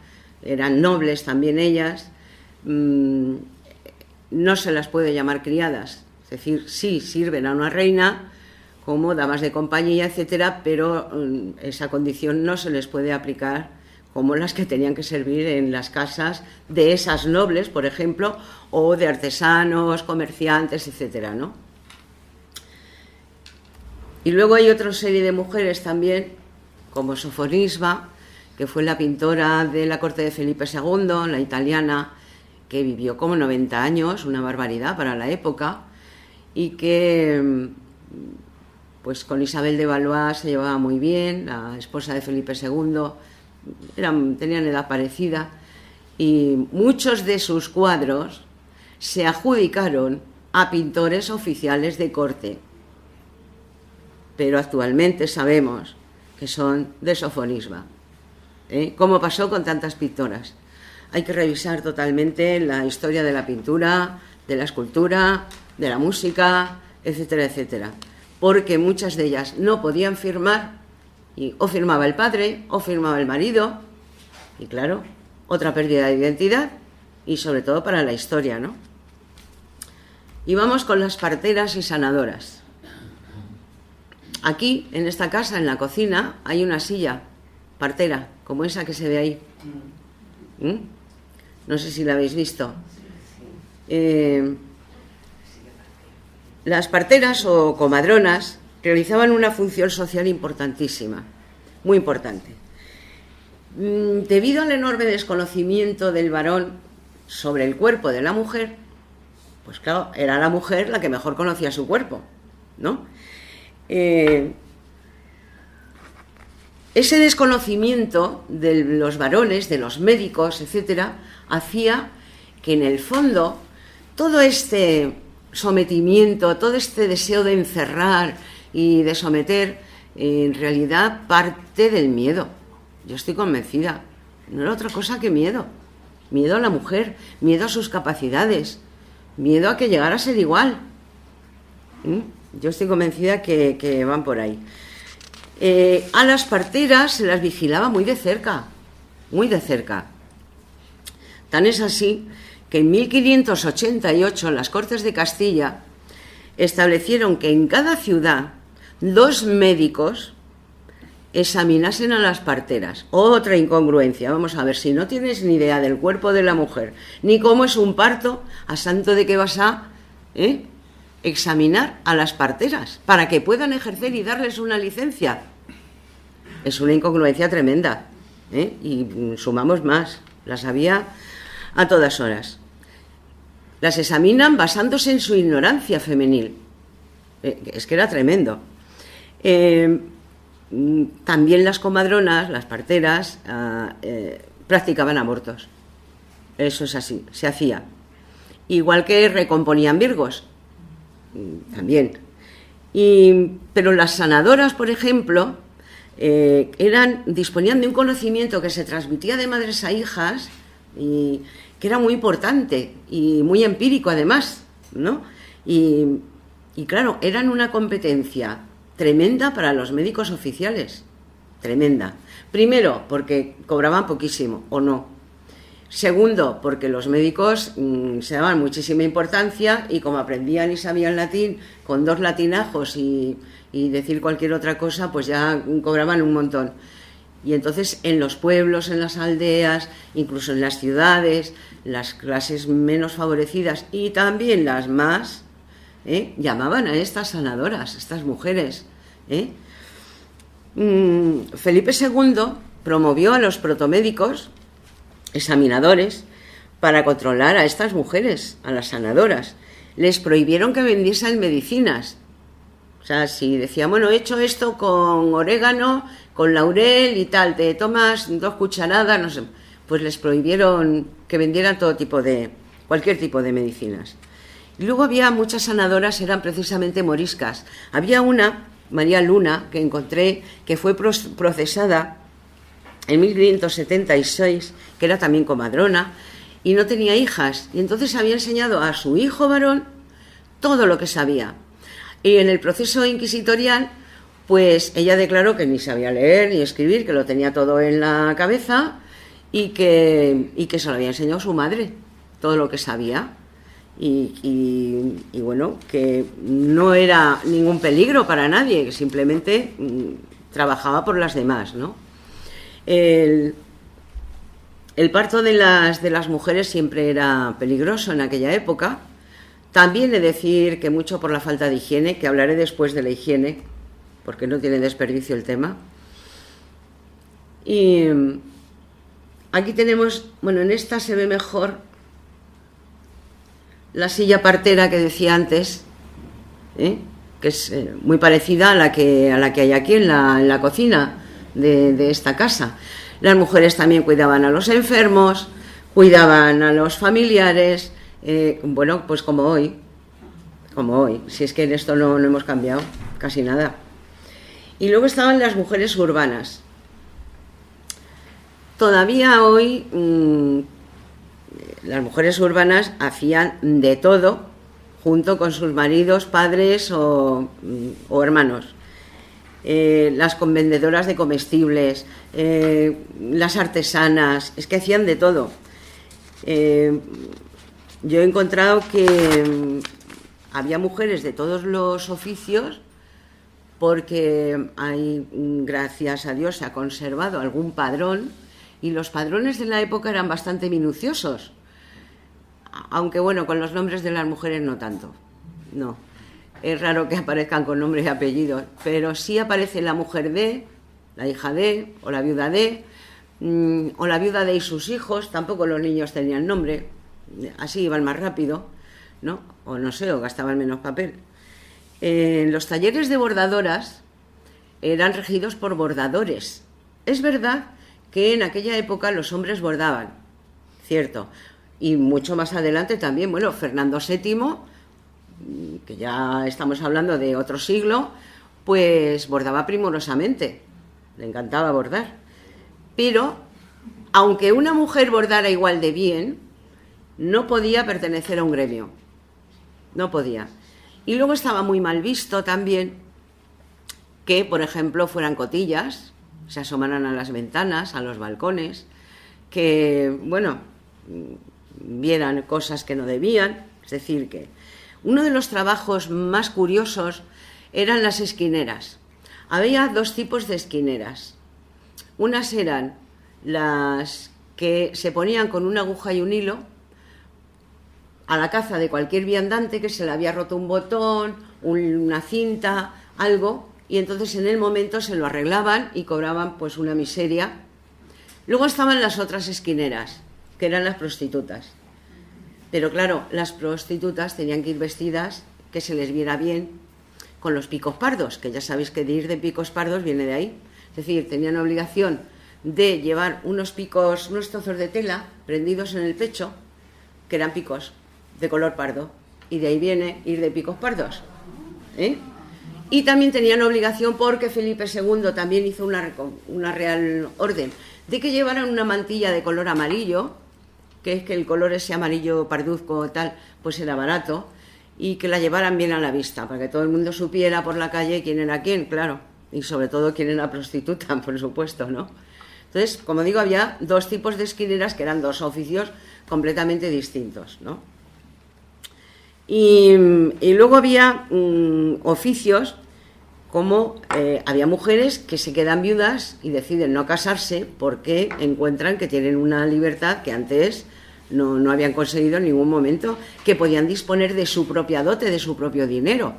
eran nobles también ellas, no se las puede llamar criadas, es decir, sí sirven a una reina como damas de compañía, etcétera, pero esa condición no se les puede aplicar como las que tenían que servir en las casas de esas nobles, por ejemplo, o de artesanos, comerciantes, etcétera, ¿no? Y luego hay otra serie de mujeres también, como Sofonisba, que fue la pintora de la corte de Felipe II, la italiana, que vivió como 90 años, una barbaridad para la época, y que pues con Isabel de Valois se llevaba muy bien, la esposa de Felipe II, tenían edad parecida, y muchos de sus cuadros se adjudicaron a pintores oficiales de corte, pero actualmente sabemos que son de Sofonisba, como pasó con tantas pintoras. Hay que revisar totalmente la historia de la pintura, de la escultura, de la música, etcétera, etcétera, porque muchas de ellas no podían firmar, o firmaba el padre o firmaba el marido, y claro, otra pérdida de identidad, y sobre todo para la historia, ¿no? Y vamos con las parteras y sanadoras. Aquí, en esta casa, en la cocina, hay una silla partera, como esa que se ve ahí. No sé si la habéis visto. Las parteras o comadronas realizaban una función social importantísima, muy importante. Debido al enorme desconocimiento del varón sobre el cuerpo de la mujer, pues claro, era la mujer la que mejor conocía su cuerpo, ¿no? Ese desconocimiento de los varones, de los médicos, etcétera, hacía que en el fondo todo este sometimiento, todo este deseo de encerrar y de someter, en realidad parte del miedo. Yo estoy convencida, no era otra cosa que miedo. Miedo a la mujer, miedo a sus capacidades, miedo a que llegara a ser igual. Yo estoy convencida que van por ahí. A las parteras se las vigilaba muy de cerca, muy de cerca. Tan es así que en 1588 las Cortes de Castilla establecieron que en cada ciudad 2 médicos examinasen a las parteras. Otra incongruencia. Vamos a ver, si no tienes ni idea del cuerpo de la mujer, ni cómo es un parto, ¿a santo de qué vas a examinar a las parteras para que puedan ejercer y darles una licencia? Es una incongruencia tremenda, y sumamos más, las había a todas horas. Las examinan basándose en su ignorancia femenil, es que era tremendo. También las comadronas, las parteras, practicaban abortos, eso es así, se hacía. Igual que recomponían virgos, también. Pero las sanadoras, por ejemplo, disponían de un conocimiento que se transmitía de madres a hijas y que era muy importante y muy empírico además, ¿no? Y claro, eran una competencia tremenda para los médicos oficiales, tremenda. Primero, porque cobraban poquísimo, o no. Segundo, porque los médicos se daban muchísima importancia y como aprendían y sabían latín, con 2 latinajos y decir cualquier otra cosa, pues ya cobraban un montón. Y entonces en los pueblos, en las aldeas, incluso en las ciudades, las clases menos favorecidas y también las más, llamaban a estas sanadoras, estas mujeres. Felipe II promovió a los protomédicos, examinadores, para controlar a estas mujeres, a las sanadoras. Les prohibieron que vendiesen medicinas. O sea, si decían, bueno, he hecho esto con orégano, con laurel y tal, te tomas 2 cucharadas, no sé, pues les prohibieron que vendieran cualquier tipo de medicinas. Y luego había muchas sanadoras, eran precisamente moriscas. Había una, María Luna, que encontré, que fue procesada en 1576, que era también comadrona, y no tenía hijas, y entonces había enseñado a su hijo varón todo lo que sabía. Y en el proceso inquisitorial, pues ella declaró que ni sabía leer ni escribir, que lo tenía todo en la cabeza y que se lo había enseñado su madre, todo lo que sabía. Y bueno, que no era ningún peligro para nadie, que simplemente trabajaba por las demás, ¿no? El parto de las mujeres siempre era peligroso en aquella época. También he de decir que mucho por la falta de higiene, que hablaré después de la higiene, porque no tiene desperdicio el tema. Y aquí tenemos, bueno, en esta se ve mejor la silla partera que decía antes, que es muy parecida a la que hay aquí en la cocina de esta casa. Las mujeres también cuidaban a los enfermos, cuidaban a los familiares, bueno, pues como hoy, si es que en esto no hemos cambiado casi nada. Y luego estaban las mujeres urbanas. Todavía hoy las mujeres urbanas hacían de todo junto con sus maridos, padres o hermanos. Las convendedoras de comestibles, las artesanas, es que hacían de todo. Yo he encontrado que había mujeres de todos los oficios, porque hay, gracias a Dios, se ha conservado algún padrón, y los padrones de la época eran bastante minuciosos, aunque bueno, con los nombres de las mujeres no tanto, no. Es raro que aparezcan con nombres y apellidos, pero sí aparece la mujer de, la hija de, o la viuda de, o la viuda de y sus hijos. Tampoco los niños tenían nombre, así iban más rápido, ¿no? O no sé, o gastaban menos papel. Los talleres de bordadoras eran regidos por bordadores. Es verdad que en aquella época los hombres bordaban, cierto, y mucho más adelante también, bueno, Fernando VII, que ya estamos hablando de otro siglo, pues bordaba primorosamente, le encantaba bordar. Pero, aunque una mujer bordara igual de bien, no podía pertenecer a un gremio, no podía. Y luego estaba muy mal visto también que, por ejemplo, fueran cotillas, se asomaran a las ventanas, a los balcones, que, bueno, vieran cosas que no debían. Es decir, que uno de los trabajos más curiosos eran las esquineras. Había 2 tipos de esquineras. Unas eran las que se ponían con una aguja y un hilo a la caza de cualquier viandante que se le había roto un botón, una cinta, algo, y entonces en el momento se lo arreglaban y cobraban pues una miseria. Luego estaban las otras esquineras, que eran las prostitutas. Pero claro, las prostitutas tenían que ir vestidas, que se les viera bien, con los picos pardos, que ya sabéis que de ir de picos pardos viene de ahí. Es decir, tenían obligación de llevar unos picos, unos trozos de tela prendidos en el pecho, que eran picos de color pardo, y de ahí viene ir de picos pardos. Y también tenían obligación, porque Felipe II también hizo una real orden, de que llevaran una mantilla de color amarillo, que es que el color ese amarillo parduzco tal, pues era barato, y que la llevaran bien a la vista, para que todo el mundo supiera por la calle quién era quién, claro, y sobre todo quién era prostituta, por supuesto, ¿no? Entonces, como digo, había 2 tipos de esquineras, que eran 2 oficios completamente distintos, ¿no? Y luego había oficios cómo había mujeres que se quedan viudas y deciden no casarse porque encuentran que tienen una libertad que antes no habían conseguido en ningún momento, que podían disponer de su propia dote, de su propio dinero,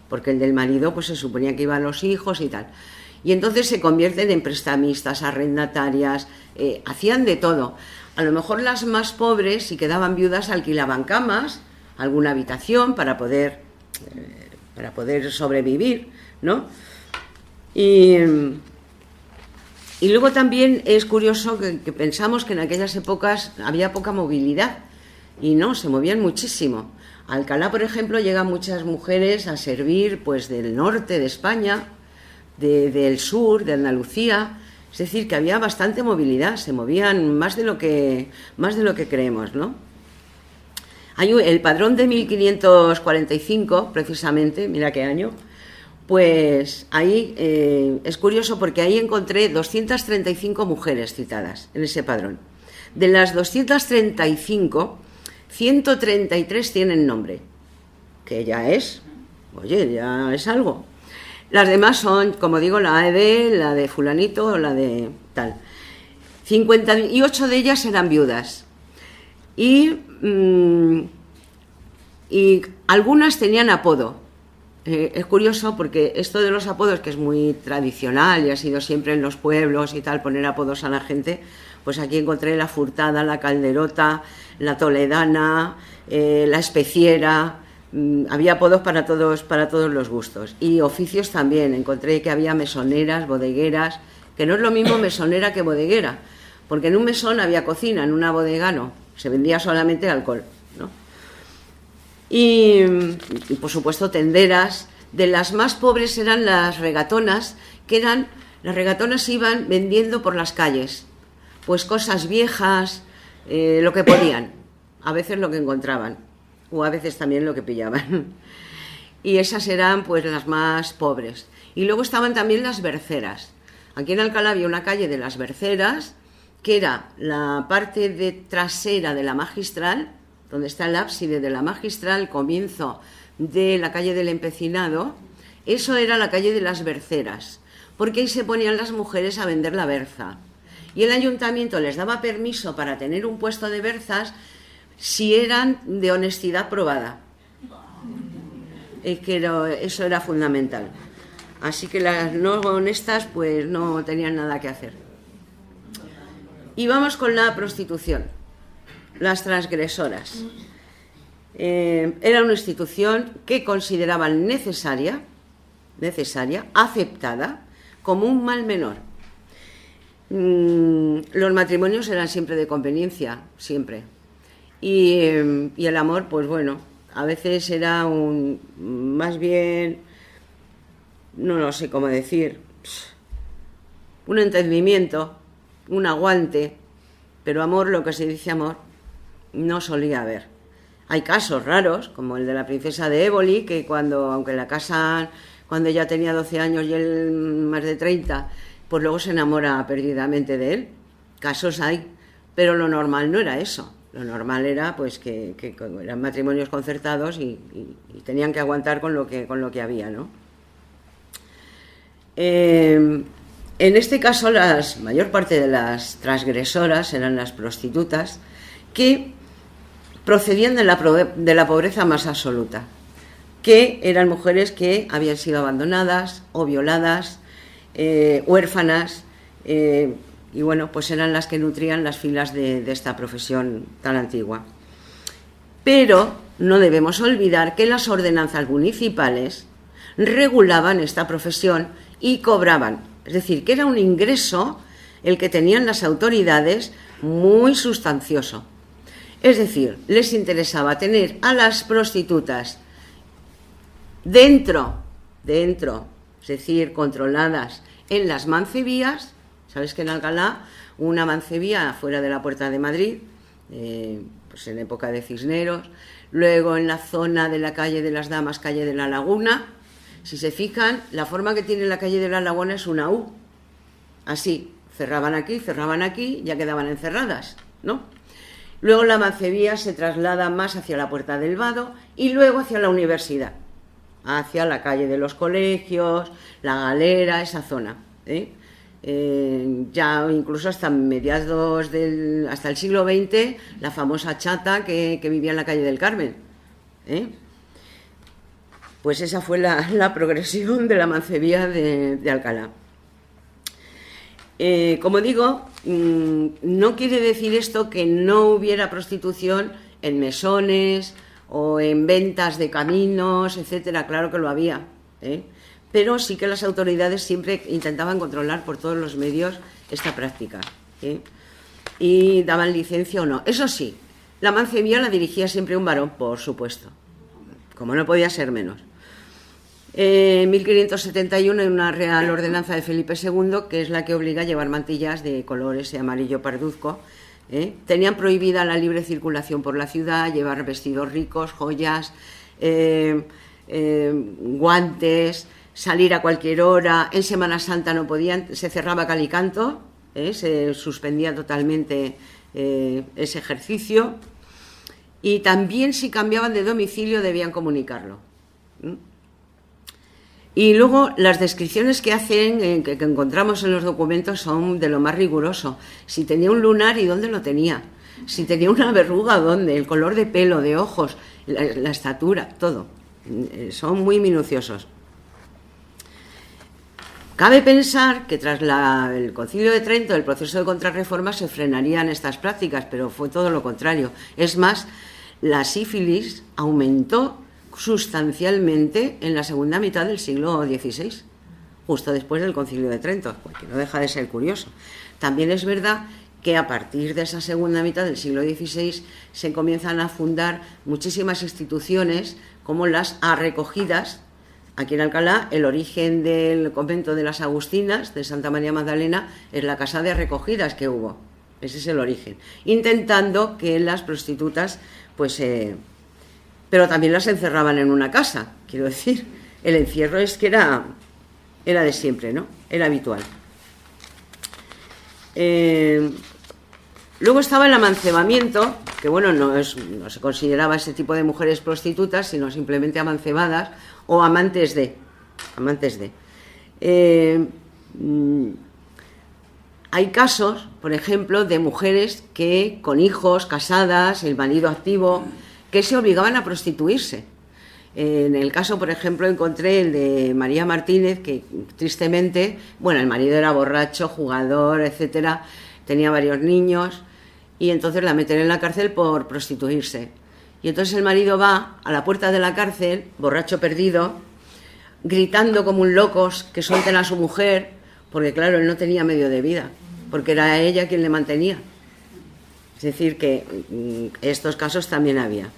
porque el del marido pues se suponía que iban los hijos y tal. Y entonces se convierten en prestamistas, arrendatarias, hacían de todo. A lo mejor las más pobres, si quedaban viudas, alquilaban camas, alguna habitación para poder sobrevivir, ¿no? Y luego también es curioso que pensamos que en aquellas épocas había poca movilidad, y no, se movían muchísimo. A Alcalá, por ejemplo, llegan muchas mujeres a servir pues del norte de España, del sur, de Andalucía. Es decir, que había bastante movilidad, se movían más de lo que creemos, ¿no? Hay el padrón de 1545, precisamente, mira qué año, pues ahí es curioso porque ahí encontré 235 mujeres citadas en ese padrón. De las 235, 133 tienen nombre, que ya es algo. Las demás son, como digo, la de la de fulanito o la de tal. 58 de ellas eran viudas. Y algunas tenían apodo. Es curioso porque esto de los apodos, que es muy tradicional y ha sido siempre en los pueblos y tal, poner apodos a la gente, pues aquí encontré la Furtada, la Calderota, la Toledana, la Especiera. Había apodos para todos los gustos. Y oficios también. Encontré que había mesoneras, bodegueras, que no es lo mismo mesonera que bodeguera, porque en un mesón había cocina, en una bodega no, se vendía solamente alcohol, ¿no? Y por supuesto tenderas. De las más pobres eran las regatonas, las regatonas iban vendiendo por las calles pues cosas viejas, lo que podían, a veces lo que encontraban, o a veces también lo que pillaban. Y esas eran pues las más pobres. Y luego estaban también las berceras. Aquí en Alcalá había una calle de las berceras, que era la parte trasera de la Magistral, donde está el ábside de la Magistral, comienzo de la calle del Empecinado. Eso era la calle de las berceras, porque ahí se ponían las mujeres a vender la berza. Y el ayuntamiento les daba permiso para tener un puesto de berzas si eran de honestidad probada. Es que eso era fundamental. Así que las no honestas pues no tenían nada que hacer. Y vamos con la prostitución. Las transgresoras. Era una institución que consideraban necesaria, aceptada, como un mal menor. Los matrimonios eran siempre de conveniencia, siempre. Y el amor, pues bueno, a veces era más bien, no lo sé cómo decir, un entendimiento, un aguante, pero amor, lo que se dice amor, no solía haber. Hay casos raros, como el de la princesa de Éboli, que aunque la casan cuando ella tenía 12 años y él más de 30, pues luego se enamora perdidamente de él. Casos hay, pero lo normal no era eso. Lo normal era pues que eran matrimonios concertados y tenían que aguantar con lo que había, ¿no? En este caso, la mayor parte de las transgresoras eran las prostitutas, que procedían de la pobreza más absoluta, que eran mujeres que habían sido abandonadas o violadas, huérfanas, y bueno, pues eran las que nutrían las filas de esta profesión tan antigua. Pero no debemos olvidar que las ordenanzas municipales regulaban esta profesión y cobraban, es decir, que era un ingreso el que tenían las autoridades muy sustancioso. Es decir, les interesaba tener a las prostitutas dentro, es decir, controladas en las mancebías. Sabes que en Alcalá una mancebía fuera de la Puerta de Madrid, pues en época de Cisneros, luego en la zona de la calle de las Damas, calle de la Laguna. Si se fijan, la forma que tiene la calle de la Laguna es una U, así, cerraban aquí, ya quedaban encerradas, ¿no? Luego la mancebía se traslada más hacia la Puerta del Vado y luego hacia la universidad. hacia la calle de los colegios, la Galera, esa zona, ya incluso hasta hasta el siglo XX, la famosa chata que vivía en la calle del Carmen, Pues esa fue la progresión de la mancebía de Alcalá. Como digo, no quiere decir esto que no hubiera prostitución en mesones o en ventas de caminos, etcétera. Claro que lo había, pero sí que las autoridades siempre intentaban controlar por todos los medios esta práctica, y daban licencia o no. Eso sí, la mancebía la dirigía siempre un varón, por supuesto, como no podía ser menos. En 1571 hay una real ordenanza de Felipe II, que es la que obliga a llevar mantillas de colores amarillo parduzco. Tenían prohibida la libre circulación por la ciudad, llevar vestidos ricos, joyas, guantes, salir a cualquier hora. En Semana Santa no podían, se cerraba cal y canto, se suspendía totalmente ese ejercicio. Y también, si cambiaban de domicilio, debían comunicarlo. Y luego las descripciones que hacen, que encontramos en los documentos, son de lo más riguroso. Si tenía un lunar y dónde lo tenía, si tenía una verruga, dónde, el color de pelo, de ojos, la estatura, todo. Son muy minuciosos. Cabe pensar que tras el Concilio de Trento, el proceso de contrarreforma, se frenarían estas prácticas, pero fue todo lo contrario. Es más, la sífilis aumentó sustancialmente en la segunda mitad del siglo XVI, justo después del Concilio de Trento, porque no deja de ser curioso. También es verdad que a partir de esa segunda mitad del siglo XVI se comienzan a fundar muchísimas instituciones, como las arrecogidas. Aquí en Alcalá, el origen del convento de las Agustinas, de Santa María Magdalena, es la casa de arrecogidas que hubo. Ese es el origen. Intentando que las prostitutas, pero también las encerraban en una casa, quiero decir. El encierro es que era de siempre, ¿no? Era habitual. Luego estaba el amancebamiento, que bueno, no se consideraba ese tipo de mujeres prostitutas, sino simplemente amancebadas o amantes de. Hay casos, por ejemplo, de mujeres que con hijos, casadas, el marido activo, que se obligaban a prostituirse. En el caso, por ejemplo, encontré el de María Martínez, que tristemente, el marido era borracho, jugador, etcétera, tenía varios niños, y entonces la meten en la cárcel por prostituirse. Y entonces el marido va a la puerta de la cárcel, borracho perdido, gritando como un loco que suelten a su mujer, porque claro, él no tenía medio de vida, porque era ella quien le mantenía. Es decir, que estos casos también había.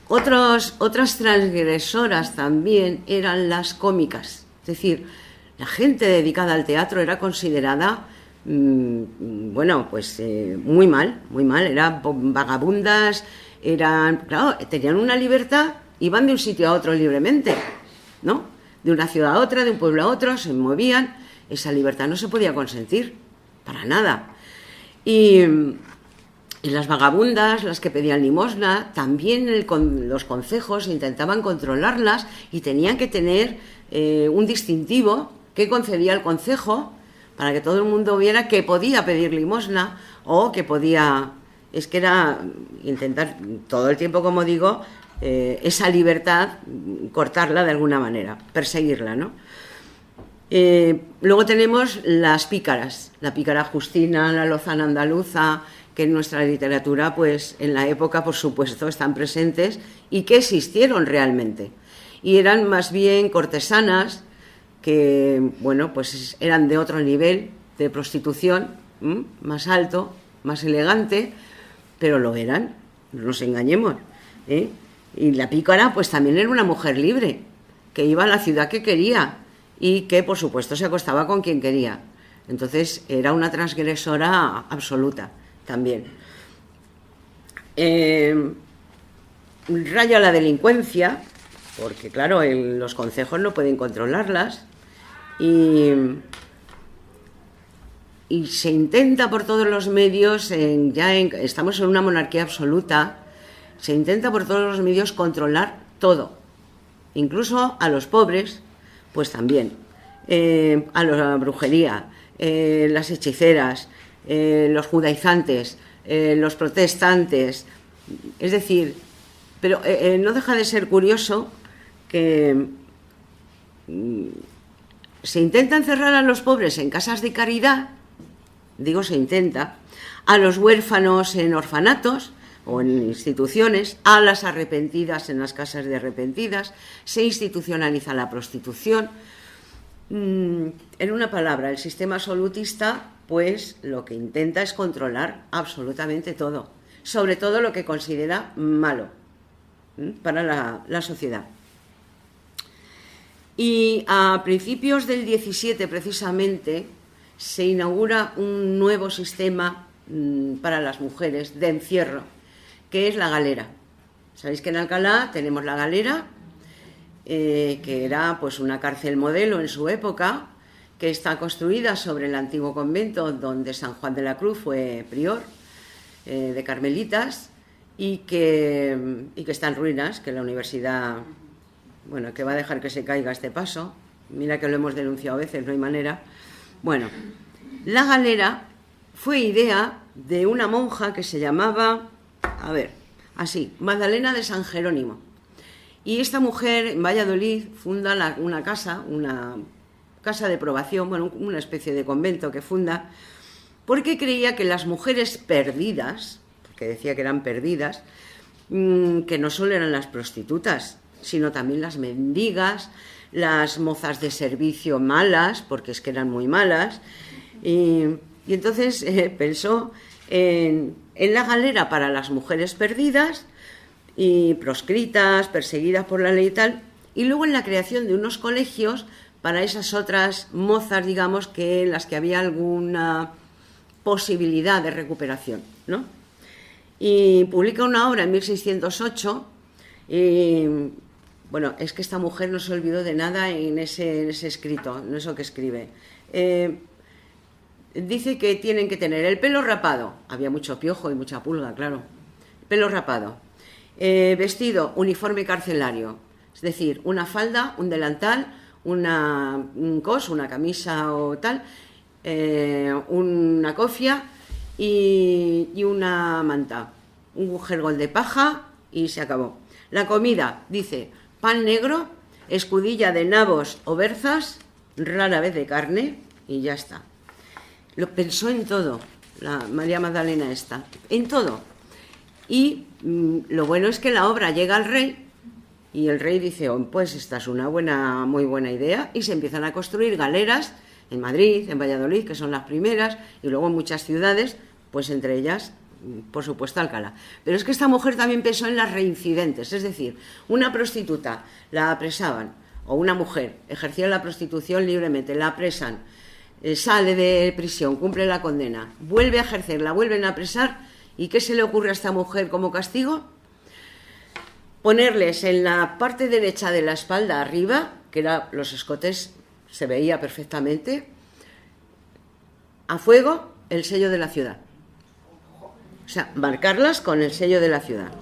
Otras transgresoras también eran las cómicas. Es decir, la gente dedicada al teatro era considerada, muy mal. Eran vagabundas, tenían una libertad, iban de un sitio a otro libremente, ¿no? De una ciudad a otra, de un pueblo a otro, se movían. Esa libertad no se podía consentir, para nada. Y las vagabundas, las que pedían limosna, también los concejos intentaban controlarlas y tenían que tener un distintivo que concedía el concejo para que todo el mundo viera que podía pedir limosna o que podía... Es que era intentar todo el tiempo, como digo, esa libertad, cortarla de alguna manera, perseguirla, ¿no? Luego tenemos las pícaras, la pícara Justina, la lozana andaluza, que en nuestra literatura, en la época, por supuesto, están presentes y que existieron realmente. Y eran más bien cortesanas que, eran de otro nivel de prostitución, más alto, más elegante, pero lo eran, no nos engañemos, Y la pícara, también era una mujer libre, que iba a la ciudad que quería y que, por supuesto, se acostaba con quien quería. Entonces, era una transgresora absoluta. También. Raya la delincuencia, porque claro, los concejos no pueden controlarlas, y se intenta por todos los medios, estamos en una monarquía absoluta, se intenta por todos los medios controlar todo, incluso a los pobres, pues también, a la brujería, las hechiceras, los judaizantes, los protestantes, es decir, pero no deja de ser curioso que se intenta encerrar a los pobres en casas de caridad, digo se intenta, a los huérfanos en orfanatos o en instituciones, a las arrepentidas en las casas de arrepentidas, se institucionaliza la prostitución. En una palabra, el sistema absolutista pues lo que intenta es controlar absolutamente todo, sobre todo lo que considera malo para la sociedad. Y a principios del 17 precisamente se inaugura un nuevo sistema para las mujeres de encierro, que es la galera. Sabéis que en Alcalá tenemos la galera, que era pues una cárcel modelo en su época, que está construida sobre el antiguo convento donde San Juan de la Cruz fue prior de carmelitas y que está en ruinas, que la universidad, bueno, que va a dejar que se caiga este paso. Mira que lo hemos denunciado a veces, no hay manera. Bueno, la galera fue idea de una monja que se llamaba, así, Magdalena de San Jerónimo. Y esta mujer en Valladolid funda una casa de probación, bueno, una especie de convento que funda, porque creía que las mujeres perdidas, porque decía que eran perdidas, que no solo eran las prostitutas, sino también las mendigas, las mozas de servicio malas, porque es que eran muy malas, y entonces pensó en la galera para las mujeres perdidas y proscritas, perseguidas por la ley y tal, y luego en la creación de unos colegios para esas otras mozas, digamos, que en las que había alguna posibilidad de recuperación, ¿no? Y publica una obra en 1608, y bueno, es que esta mujer no se olvidó de nada en ese escrito, en eso que escribe. Dice que tienen que tener el pelo rapado, había mucho piojo y mucha pulga, claro, pelo rapado, vestido uniforme carcelario, es decir, una falda, un delantal, un cos, una camisa o tal, una cofia y una manta, un jergol de paja y se acabó. La comida, dice, pan negro, escudilla de nabos o berzas, rara vez de carne y ya está. Lo pensó en todo, la María Magdalena esta, en todo. Y lo bueno es que la obra llega al rey y el rey dice, oh, pues esta es una muy buena idea, y se empiezan a construir galeras en Madrid, en Valladolid, que son las primeras, y luego en muchas ciudades, pues entre ellas, por supuesto, Alcalá. Pero es que esta mujer también pensó en las reincidentes, es decir, una prostituta la apresaban, o una mujer ejercía la prostitución libremente, la apresan, sale de prisión, cumple la condena, vuelve a ejercerla, vuelven a apresar, ¿y qué se le ocurre a esta mujer como castigo? Ponerles en la parte derecha de la espalda arriba, que eran los escotes, se veía perfectamente, a fuego el sello de la ciudad. O sea, marcarlas con el sello de la ciudad.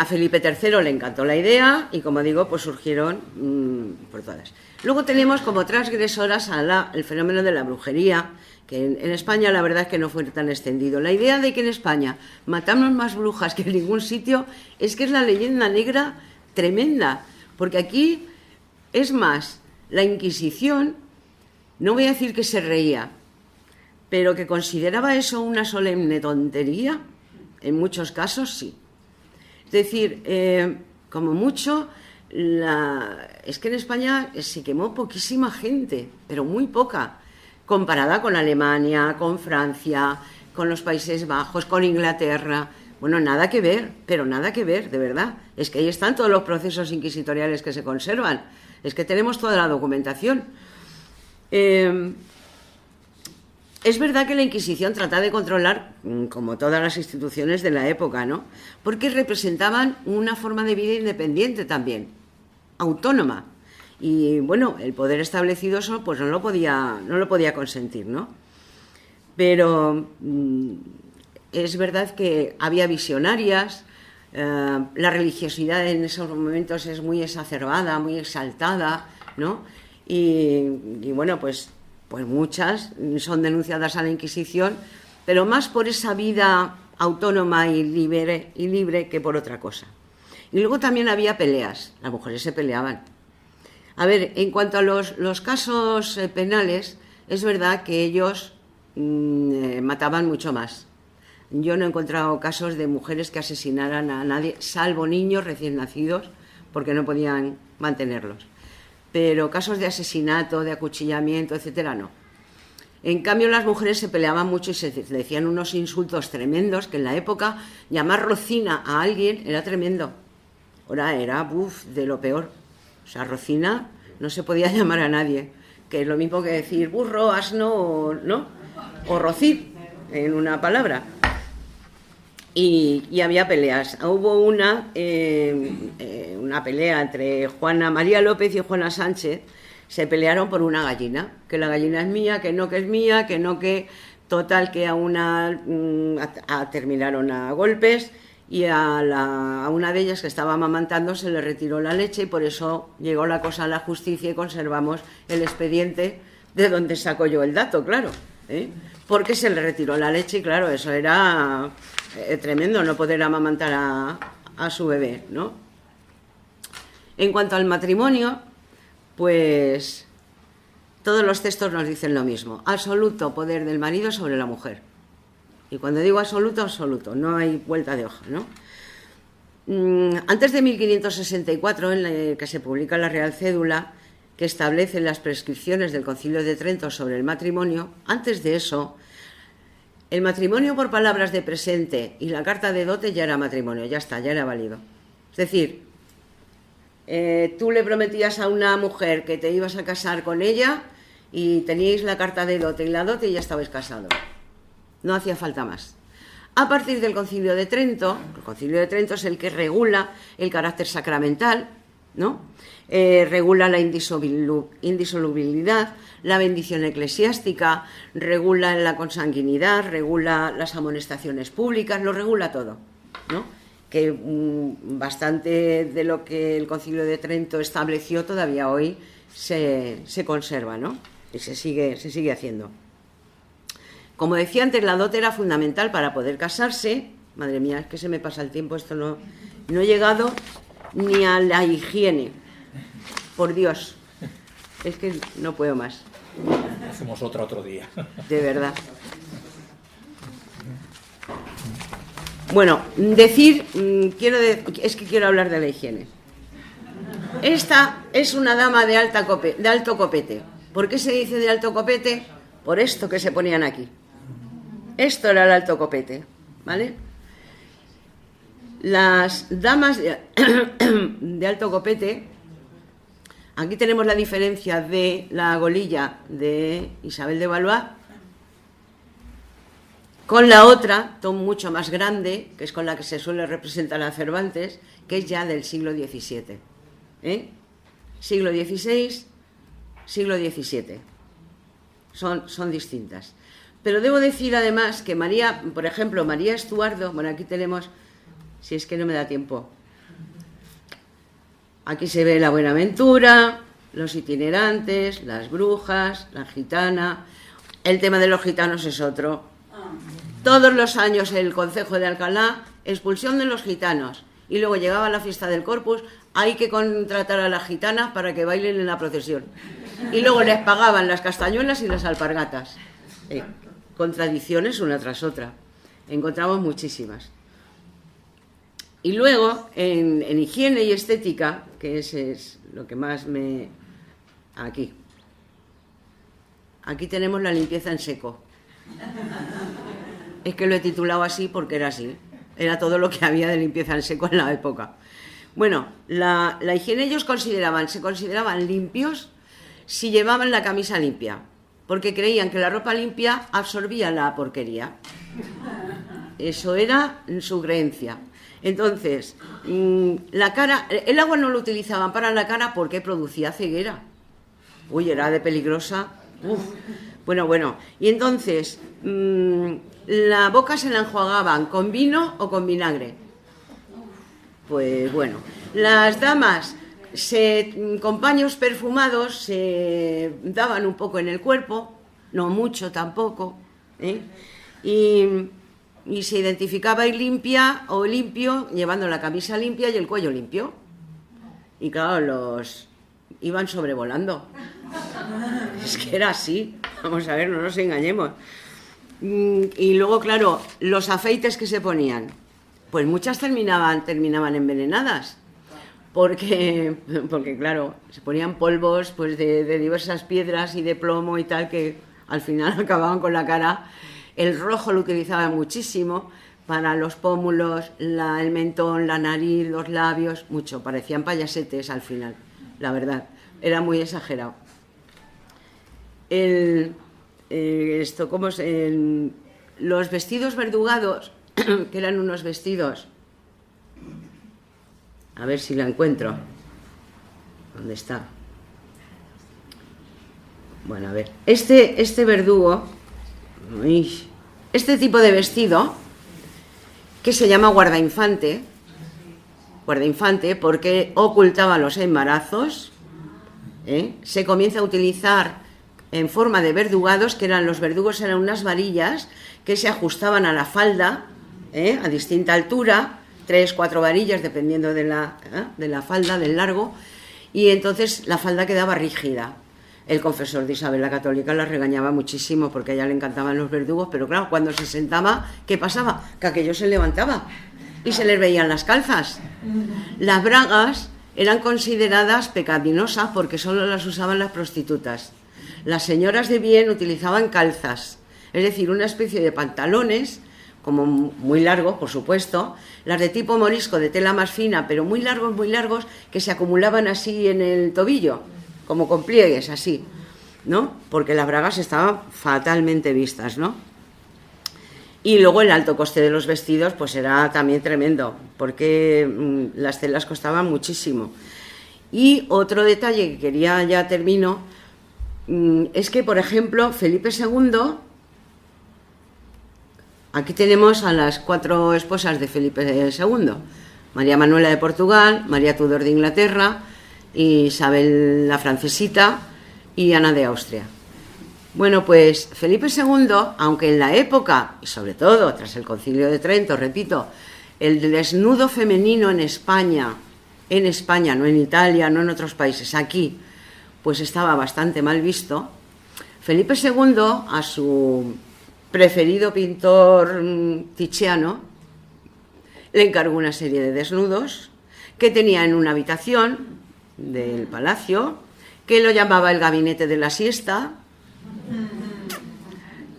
A Felipe III le encantó la idea y, como digo, pues surgieron por todas. Luego tenemos como transgresoras el fenómeno de la brujería, que en España la verdad es que no fue tan extendido. La idea de que en España matamos más brujas que en ningún sitio es que es la leyenda negra tremenda, porque aquí, es más, la Inquisición, no voy a decir que se reía, pero que consideraba eso una solemne tontería, en muchos casos sí. Es decir, como mucho, es que en España se quemó poquísima gente, pero muy poca, comparada con Alemania, con Francia, con los Países Bajos, con Inglaterra. Bueno, nada que ver, pero nada que ver, de verdad. Es que ahí están todos los procesos inquisitoriales que se conservan. Es que tenemos toda la documentación. Es verdad que la Inquisición trataba de controlar, como todas las instituciones de la época, ¿no? Porque representaban una forma de vida independiente también, autónoma. Y bueno, el poder establecido eso pues no lo podía consentir, ¿no? Pero es verdad que había visionarias, La religiosidad en esos momentos es muy exacerbada, muy exaltada, ¿no? Y bueno, pues muchas son denunciadas a la Inquisición, pero más por esa vida autónoma y libre que por otra cosa. Y luego también había peleas, las mujeres se peleaban. A ver, en cuanto a los casos penales, es verdad que ellos mataban mucho más. Yo no he encontrado casos de mujeres que asesinaran a nadie, salvo niños recién nacidos, porque no podían mantenerlos. Pero casos de asesinato, de acuchillamiento, etcétera, no. En cambio, las mujeres se peleaban mucho y se decían unos insultos tremendos, que en la época llamar Rocina a alguien era tremendo. Ahora era de lo peor. O sea, Rocina no se podía llamar a nadie, que es lo mismo que decir burro, asno, ¿no? O rocín, en una palabra. Y había peleas. Hubo una pelea entre Juana María López y Juana Sánchez. Se pelearon por una gallina, que la gallina es mía, que es mía, que no, que... Total, que a una terminaron a golpes y a una de ellas que estaba amamantando se le retiró la leche y por eso llegó la cosa a la justicia y conservamos el expediente de donde saco yo el dato, claro, ¿eh? Porque se le retiró la leche y claro, eso era tremendo, no poder amamantar a su bebé, ¿no? En cuanto al matrimonio, pues todos los textos nos dicen lo mismo: absoluto poder del marido sobre la mujer. Y cuando digo absoluto, absoluto, no hay vuelta de hoja, ¿no? Antes de 1564, en la que se publica la Real Cédula, que establece las prescripciones del Concilio de Trento sobre el matrimonio, antes de eso, el matrimonio por palabras de presente y la carta de dote ya era matrimonio, ya está, ya era válido. Es decir, tú le prometías a una mujer que te ibas a casar con ella y teníais la carta de dote y la dote y ya estabais casados. No hacía falta más. A partir del Concilio de Trento, el Concilio de Trento es el que regula el carácter sacramental, ¿no? Regula la indisolubilidad, la bendición eclesiástica, regula la consanguinidad, regula las amonestaciones públicas, lo regula todo, ¿no? Que bastante de lo que el Concilio de Trento estableció todavía hoy se conserva, ¿no? Y se sigue haciendo. Como decía antes, la dote era fundamental para poder casarse. Madre mía, es que se me pasa el tiempo, esto no he llegado ni a la higiene. Por Dios, es que no puedo más. Hacemos otro día. De verdad. Bueno, quiero hablar de la higiene. Esta es una dama de alto copete. ¿Por qué se dice de alto copete? Por esto que se ponían aquí. Esto era el alto copete, ¿vale? Las damas de alto copete, aquí tenemos la diferencia de la golilla de Isabel de Valois con la otra, mucho más grande, que es con la que se suele representar a Cervantes, que es ya del siglo XVII. Siglo XVI, siglo XVII. Son distintas. Pero debo decir además que María, por ejemplo, María Estuardo, bueno, aquí tenemos, si es que no me da tiempo, aquí se ve la Buenaventura, los itinerantes, las brujas, la gitana. El tema de los gitanos es otro. Todos los años el concejo de Alcalá, expulsión de los gitanos. Y luego llegaba la fiesta del Corpus, hay que contratar a las gitanas para que bailen en la procesión. Y luego les pagaban las castañuelas y las alpargatas. Contradicciones una tras otra. Encontramos muchísimas. Y luego, en higiene y estética, que ese es lo que más me... Aquí tenemos la limpieza en seco. Es que lo he titulado así porque era así. Era todo lo que había de limpieza en seco en la época. Bueno, la higiene ellos se consideraban limpios si llevaban la camisa limpia, porque creían que la ropa limpia absorbía la porquería. Eso era su creencia. Entonces, la cara, el agua no lo utilizaban para la cara porque producía ceguera. Uy, era de peligrosa. Uf. Bueno. Y entonces, la boca se la enjuagaban con vino o con vinagre. Pues bueno, las damas con paños perfumados se daban un poco en el cuerpo, no mucho tampoco, ¿eh? Y se identificaba limpia o limpio llevando la camisa limpia y el cuello limpio. Y claro, los iban sobrevolando. Es que era así, vamos a ver, no nos engañemos. Y luego, claro, los afeites que se ponían, pues muchas terminaban envenenadas. Porque claro, se ponían polvos pues de diversas piedras y de plomo y tal, que al final acababan con la cara. El rojo lo utilizaban muchísimo para los pómulos, el mentón, la nariz, los labios, mucho. Parecían payasetes al final, la verdad. Era muy exagerado. Los vestidos verdugados, que eran unos vestidos... A ver si la encuentro. ¿Dónde está? Bueno, a ver. Este verdugo, este tipo de vestido, que se llama guardainfante porque ocultaba los embarazos, se comienza a utilizar en forma de verdugados, que los verdugos eran unas varillas que se ajustaban a la falda, a distinta altura, 3, 4 varillas, dependiendo de la falda, del largo, y entonces la falda quedaba rígida. El confesor de Isabel la Católica la regañaba muchísimo porque a ella le encantaban los verdugos, pero claro, cuando se sentaba, ¿qué pasaba? Que aquello se levantaba y se les veían las calzas. Las bragas eran consideradas pecaminosas porque solo las usaban las prostitutas. Las señoras de bien utilizaban calzas, es decir, una especie de pantalones, como muy largos, por supuesto, las de tipo morisco, de tela más fina, pero muy largos, que se acumulaban así en el tobillo, como con pliegues, así, ¿no? Porque las bragas estaban fatalmente vistas, ¿no? Y luego el alto coste de los vestidos, pues era también tremendo, porque las telas costaban muchísimo. Y otro detalle que quería, ya termino, es que, por ejemplo, Felipe II... Aquí tenemos a las 4 esposas de Felipe II, María Manuela de Portugal, María Tudor de Inglaterra, Isabel la Francesita y Ana de Austria. Bueno, pues Felipe II, aunque en la época, y sobre todo tras el Concilio de Trento, repito, el desnudo femenino en España, no en Italia, no en otros países, aquí, pues estaba bastante mal visto, Felipe II, a su preferido pintor Tiziano, le encargó una serie de desnudos que tenía en una habitación del palacio, que lo llamaba el gabinete de la siesta,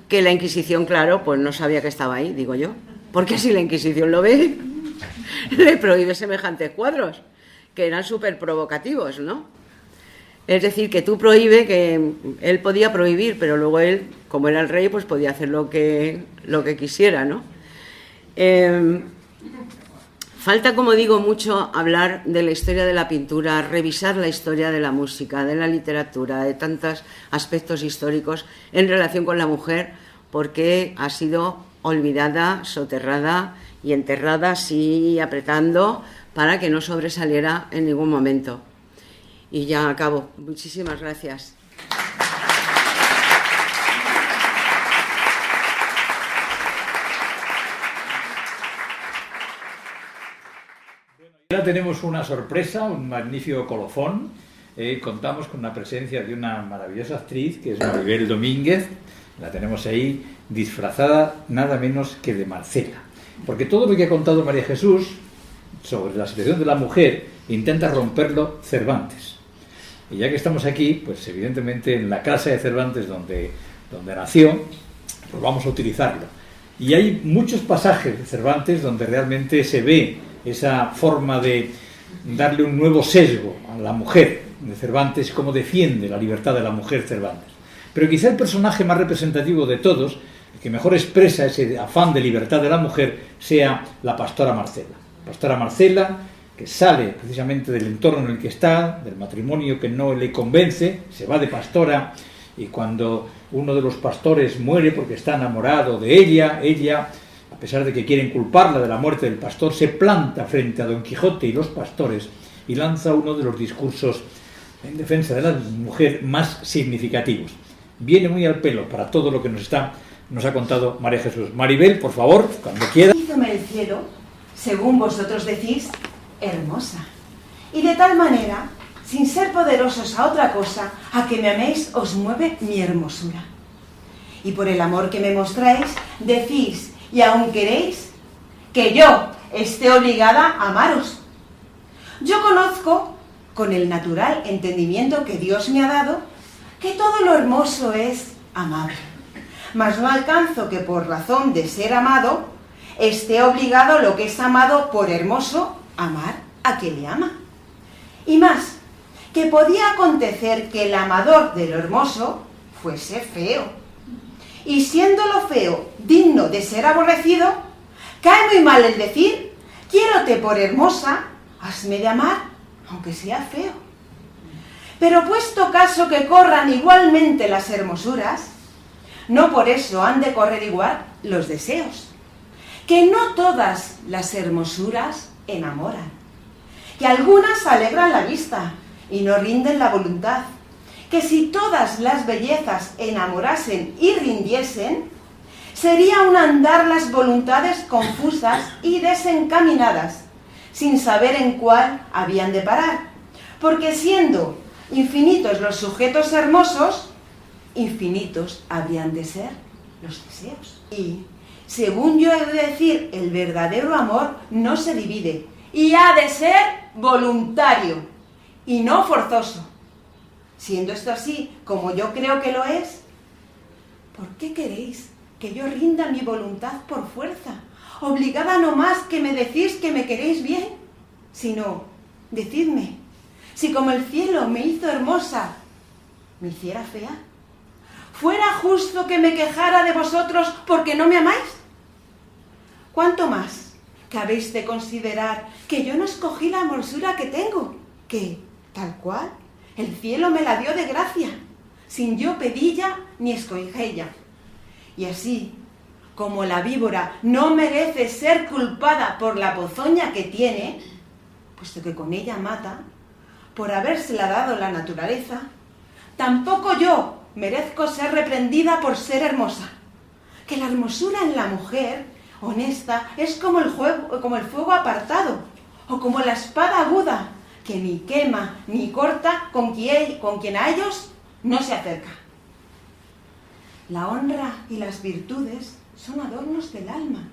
que la Inquisición, claro, pues no sabía que estaba ahí, digo yo, porque si la Inquisición lo ve, le prohíbe semejantes cuadros, que eran súper provocativos, ¿no? Es decir, que tú prohíbe, que él podía prohibir, pero luego él, como era el rey, pues podía hacer lo que quisiera, ¿no? Falta, como digo, mucho hablar de la historia de la pintura, revisar la historia de la música, de la literatura, de tantos aspectos históricos en relación con la mujer, porque ha sido olvidada, soterrada y enterrada así apretando para que no sobresaliera en ningún momento. Y ya acabo. Muchísimas gracias. Ahora tenemos una sorpresa, un magnífico colofón. Contamos con la presencia de una maravillosa actriz que es Maribel Domínguez. La tenemos ahí disfrazada nada menos que de Marcela. Porque todo lo que ha contado María Jesús sobre la situación de la mujer intenta romperlo Cervantes. Y ya que estamos aquí, pues evidentemente en la casa de Cervantes donde nació, pues vamos a utilizarlo. Y hay muchos pasajes de Cervantes donde realmente se ve esa forma de darle un nuevo sesgo a la mujer de Cervantes, cómo defiende la libertad de la mujer Cervantes. Pero quizá el personaje más representativo de todos, el que mejor expresa ese afán de libertad de la mujer, sea la pastora Marcela. Pastora Marcela, que sale precisamente del entorno en el que está, del matrimonio que no le convence, se va de pastora, y cuando uno de los pastores muere porque está enamorado de ella a pesar de que quieren culparla de la muerte del pastor, se planta frente a Don Quijote y los pastores y lanza uno de los discursos en defensa de la mujer más significativos. Viene muy al pelo para todo lo que nos ha contado María Jesús. Maribel, por favor, cuando quiera. Hízome el cielo, según vosotros decís, hermosa. Y de tal manera, sin ser poderosos a otra cosa, a que me améis os mueve mi hermosura. Y por el amor que me mostráis, decís, y aún queréis, que yo esté obligada a amaros. Yo conozco, con el natural entendimiento que Dios me ha dado, que todo lo hermoso es amable. Mas no alcanzo que por razón de ser amado, esté obligado lo que es amado por hermoso, amar a quien le ama. Y más, que podía acontecer que el amador de lo hermoso fuese feo. Y siendo lo feo digno de ser aborrecido, cae muy mal el decir, quiérote por hermosa, hasme de amar, aunque sea feo. Pero puesto caso que corran igualmente las hermosuras, no por eso han de correr igual los deseos. Que no todas las hermosuras enamoran, que algunas alegran la vista y no rinden la voluntad, que si todas las bellezas enamorasen y rindiesen, sería un andar las voluntades confusas y desencaminadas, sin saber en cuál habían de parar, porque siendo infinitos los sujetos hermosos, infinitos habrían de ser los deseos. Y, según yo he de decir, el verdadero amor no se divide, y ha de ser voluntario, y no forzoso. Siendo esto así, como yo creo que lo es, ¿por qué queréis que yo rinda mi voluntad por fuerza, obligada no más que me decís que me queréis bien? Sino, decidme, si como el cielo me hizo hermosa, me hiciera fea, ¿fuera justo que me quejara de vosotros porque no me amáis? ¿Cuánto más que habéis de considerar que yo no escogí la hermosura que tengo, que, tal cual, el cielo me la dio de gracia, sin yo pedilla ni escogella? Y así, como la víbora no merece ser culpada por la ponzoña que tiene, puesto que con ella mata, por habérsela dado la naturaleza, tampoco yo merezco ser reprendida por ser hermosa. Que la hermosura en la mujer honesta es como el fuego apartado, o como la espada aguda, que ni quema ni corta con quien a ellos no se acerca. La honra y las virtudes son adornos del alma,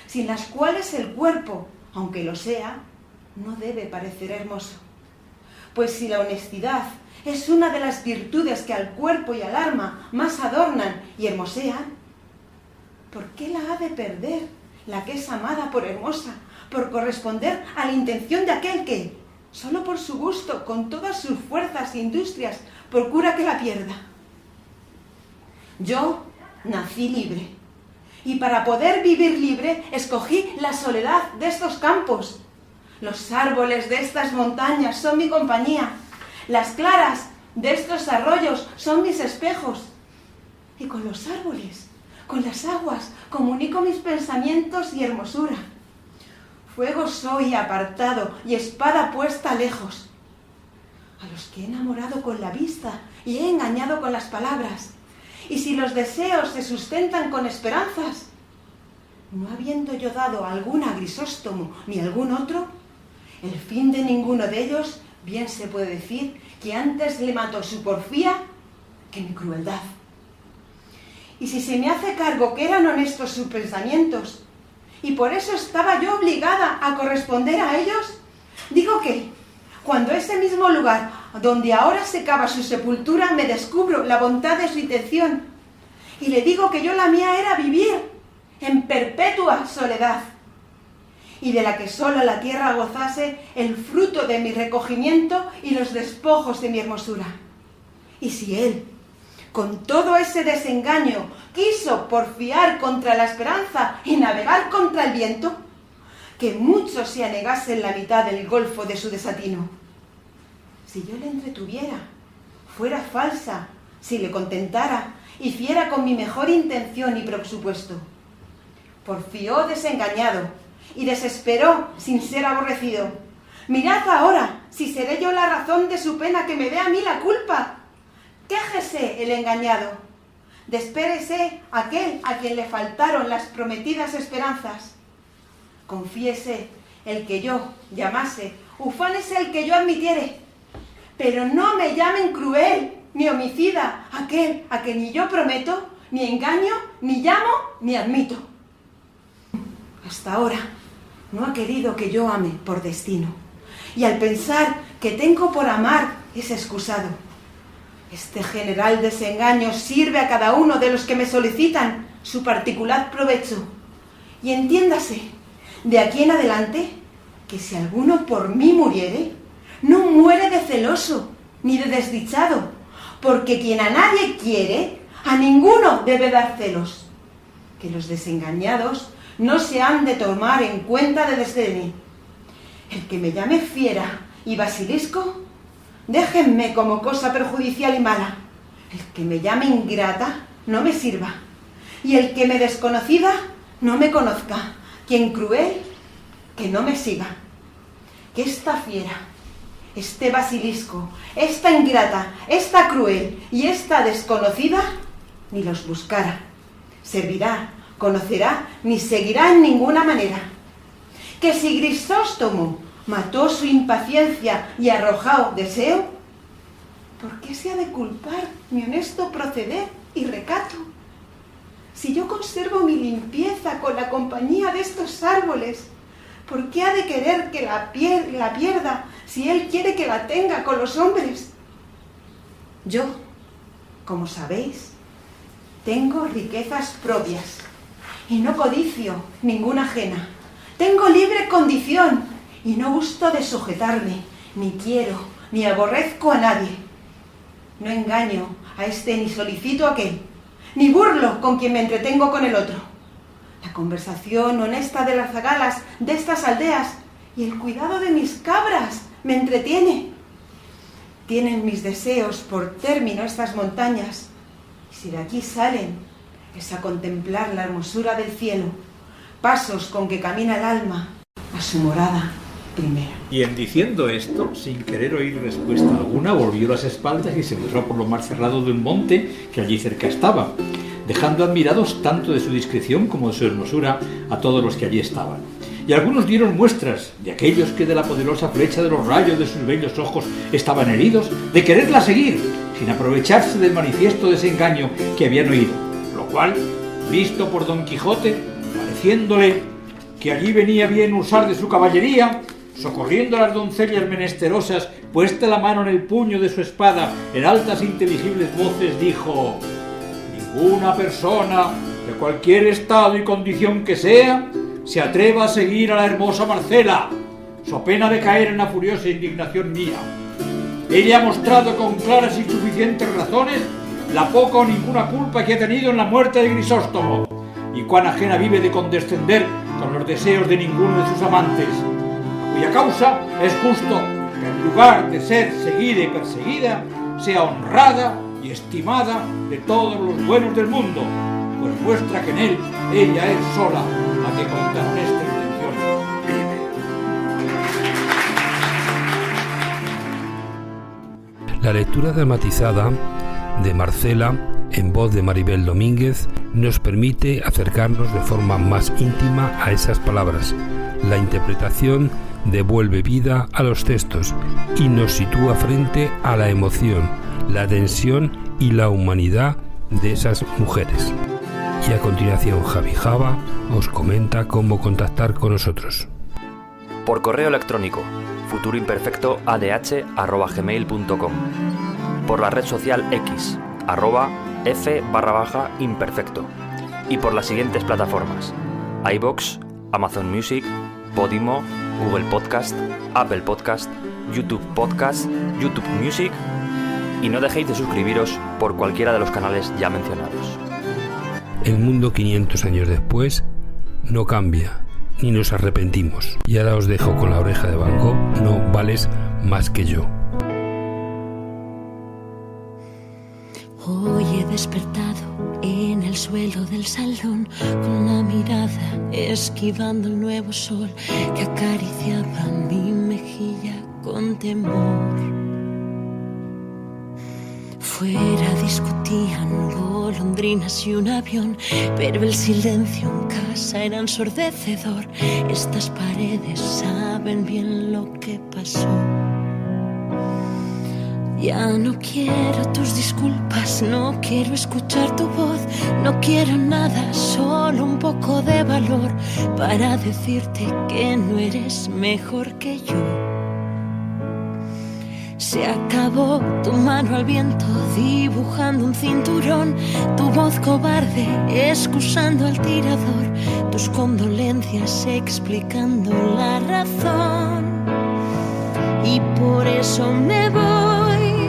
sin las cuales el cuerpo, aunque lo sea, no debe parecer hermoso. Pues si la honestidad es una de las virtudes que al cuerpo y al alma más adornan y hermosean, ¿por qué la ha de perder la que es amada por hermosa, por corresponder a la intención de aquel que, solo por su gusto, con todas sus fuerzas e industrias, procura que la pierda? Yo nací libre, y para poder vivir libre escogí la soledad de estos campos. Los árboles de estas montañas son mi compañía, las claras de estos arroyos son mis espejos, y con los árboles, con las aguas, comunico mis pensamientos y hermosura. Fuego soy apartado y espada puesta lejos. A los que he enamorado con la vista y he engañado con las palabras. Y si los deseos se sustentan con esperanzas, no habiendo yo dado alguna a Grisóstomo ni algún otro, el fin de ninguno de ellos bien se puede decir que antes le mató su porfía que mi crueldad. Y si se me hace cargo que eran honestos sus pensamientos, y por eso estaba yo obligada a corresponder a ellos, digo que, cuando ese mismo lugar donde ahora se cava su sepultura me descubro la bondad de su intención, y le digo que yo la mía era vivir en perpetua soledad, y de la que solo la tierra gozase el fruto de mi recogimiento y los despojos de mi hermosura. Y si él, con todo ese desengaño, quiso porfiar contra la esperanza y navegar contra el viento, que mucho se anegase en la mitad del golfo de su desatino. Si yo le entretuviera, fuera falsa, si le contentara, hiciera con mi mejor intención y presupuesto, porfió desengañado y desesperó sin ser aborrecido. Mirad ahora si seré yo la razón de su pena que me dé a mí la culpa. Quéjese el engañado, despérese aquel a quien le faltaron las prometidas esperanzas. Confiese el que yo llamase, ufánese el que yo admitiere, pero no me llamen cruel ni homicida aquel a que ni yo prometo, ni engaño, ni llamo, ni admito. Hasta ahora no ha querido que yo ame por destino, y al pensar que tengo por amar es excusado. Este general desengaño sirve a cada uno de los que me solicitan su particular provecho. Y entiéndase, de aquí en adelante, que si alguno por mí muriere, no muere de celoso ni de desdichado, porque quien a nadie quiere, a ninguno debe dar celos. Que los desengañados no se han de tomar en cuenta de desdén. El que me llame fiera y basilisco, déjenme como cosa perjudicial y mala. El que me llame ingrata, no me sirva. Y el que me desconocida, no me conozca. Quien cruel, que no me siga. Que esta fiera, este basilisco, esta ingrata, esta cruel y esta desconocida, ni los buscara, servirá, conocerá, ni seguirá en ninguna manera. Que si Grisóstomo mató su impaciencia y arrojado deseo, ¿por qué se ha de culpar mi honesto proceder y recato? Si yo conservo mi limpieza con la compañía de estos árboles, ¿por qué ha de querer que la pierda si él quiere que la tenga con los hombres? Yo, como sabéis, tengo riquezas propias y no codicio ninguna ajena. Tengo libre condición y no gusto de sujetarme, ni quiero, ni aborrezco a nadie. No engaño a este ni solicito a aquel, ni burlo con quien me entretengo con el otro. La conversación honesta de las zagalas de estas aldeas y el cuidado de mis cabras me entretiene. Tienen mis deseos por término estas montañas, y si de aquí salen es a contemplar la hermosura del cielo, pasos con que camina el alma a su morada primera. Y en diciendo esto, sin querer oír respuesta alguna, volvió las espaldas y se cruzó por lo más cerrado de un monte que allí cerca estaba, dejando admirados tanto de su discreción como de su hermosura a todos los que allí estaban. Y algunos dieron muestras de aquellos que de la poderosa flecha de los rayos de sus bellos ojos estaban heridos, de quererla seguir, sin aprovecharse del manifiesto desengaño que habían oído, lo cual, visto por Don Quijote, pareciéndole que allí venía bien usar de su caballería, socorriendo a las doncellas menesterosas, puesta la mano en el puño de su espada, en altas e inteligibles voces dijo: ninguna persona, de cualquier estado y condición que sea, se atreva a seguir a la hermosa Marcela, so pena de caer en la furiosa indignación mía. Ella ha mostrado con claras y suficientes razones la poca o ninguna culpa que ha tenido en la muerte de Grisóstomo, y cuán ajena vive de condescender con los deseos de ninguno de sus amantes, cuya causa es justo que en lugar de ser seguida y perseguida, sea honrada y estimada de todos los buenos del mundo, pues muestra que en él ella es sola la que con tan honesta intención vive. La lectura dramatizada de Marcela en voz de Maribel Domínguez nos permite acercarnos de forma más íntima a esas palabras. La interpretación devuelve vida a los textos y nos sitúa frente a la emoción, la tensión y la humanidad de esas mujeres. Y a continuación Javi Java os comenta cómo contactar con nosotros. Por correo electrónico futuroimperfectoadh@gmail.com, por la red social X @f_imperfecto y por las siguientes plataformas: iVoox, Amazon Music, Podimo, Google Podcast, Apple Podcast, YouTube Podcast, YouTube Music, y no dejéis de suscribiros por cualquiera de los canales ya mencionados. El mundo 500 años después no cambia, ni nos arrepentimos. Y ahora os dejo con La oreja de Van Gogh, No vales más que yo. Oye, despertado en el suelo del salón, con la mirada esquivando el nuevo sol que acariciaba mi mejilla con temor. Fuera discutían golondrinas y un avión, pero el silencio en casa era ensordecedor. Estas paredes saben bien lo que pasó. Ya no quiero tus disculpas, no quiero escuchar tu voz, no quiero nada, solo un poco de valor para decirte que no eres mejor que yo. Se acabó tu mano al viento dibujando un cinturón, tu voz cobarde excusando al tirador, tus condolencias explicando la razón. Y por eso me voy,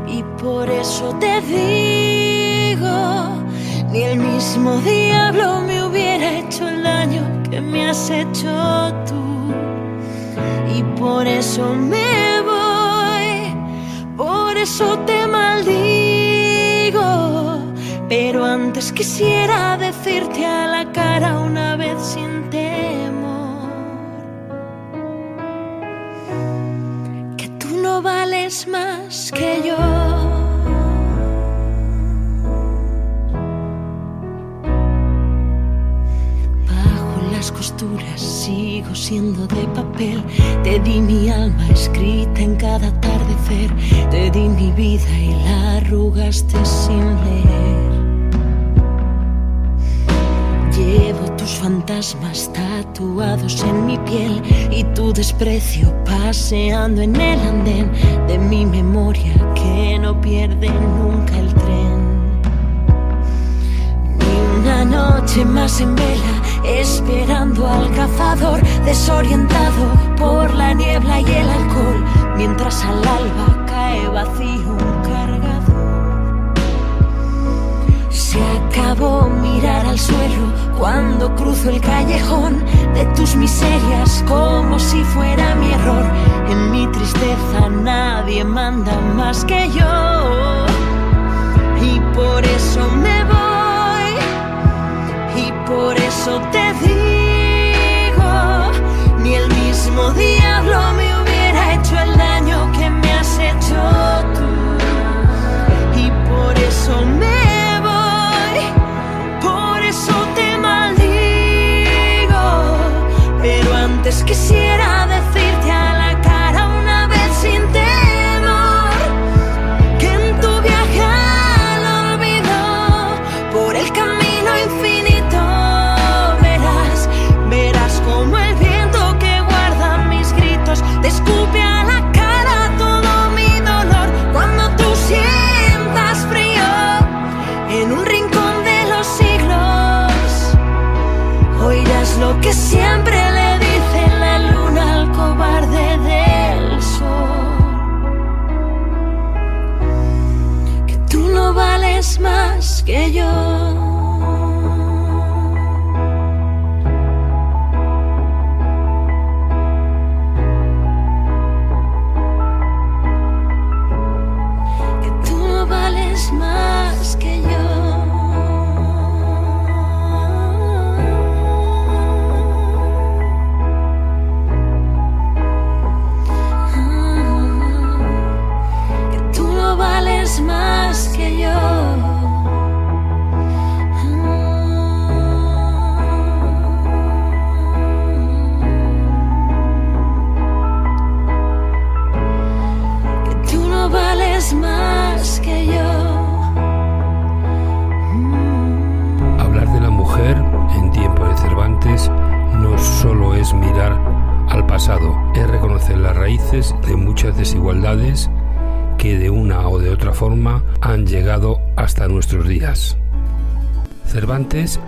y por eso te digo, ni el mismo diablo me hubiera hecho el daño que me has hecho tú. Y por eso me voy, por eso te maldigo, pero antes quisiera decirte a la cara una vez sin temor que tú no vales más que yo. Las costuras sigo siendo de papel. Te di mi alma escrita en cada atardecer. Te di mi vida y la arrugaste sin leer. Llevo tus fantasmas tatuados en mi piel y tu desprecio paseando en el andén de mi memoria que no pierde nunca el tren. Una noche más en vela, esperando al cazador, desorientado por la niebla y el alcohol, mientras al alba cae vacío un cargador. Se acabó mirar al suelo cuando cruzo el callejón de tus miserias como si fuera mi error. En mi tristeza nadie manda más que yo, y por eso me voy. Y por eso te digo, ni el mismo diablo me hubiera hecho el daño que me has hecho tú. Y por eso me voy, por eso te maldigo, pero antes quisiera decirte a la cara una vez sin temor que en tu viaje al olvido, por el camino infinito, como el viento que guarda mis gritos, te escupe a la cara todo mi dolor. Cuando tú sientas frío en un rincón de los siglos, oirás lo que siempre le dice la luna al cobarde del sol, que tú no vales más que yo. Más que yo. Que tú no vales más que yo. Que tú no vales más que yo. En tiempo de Cervantes no solo es mirar al pasado, es reconocer las raíces de muchas desigualdades que de una o de otra forma han llegado hasta nuestros días. Cervantes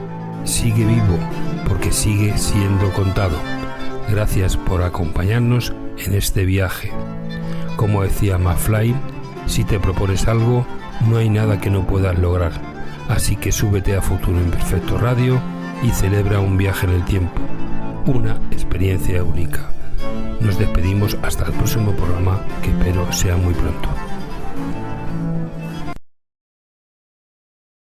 sigue vivo porque sigue siendo contado. Gracias por acompañarnos en este viaje. Como decía McFly, si te propones algo, no hay nada que no puedas lograr. Así que súbete a Futuro Imperfecto Radio y celebra un viaje en el tiempo, una experiencia única. Nos despedimos hasta el próximo programa, que espero sea muy pronto.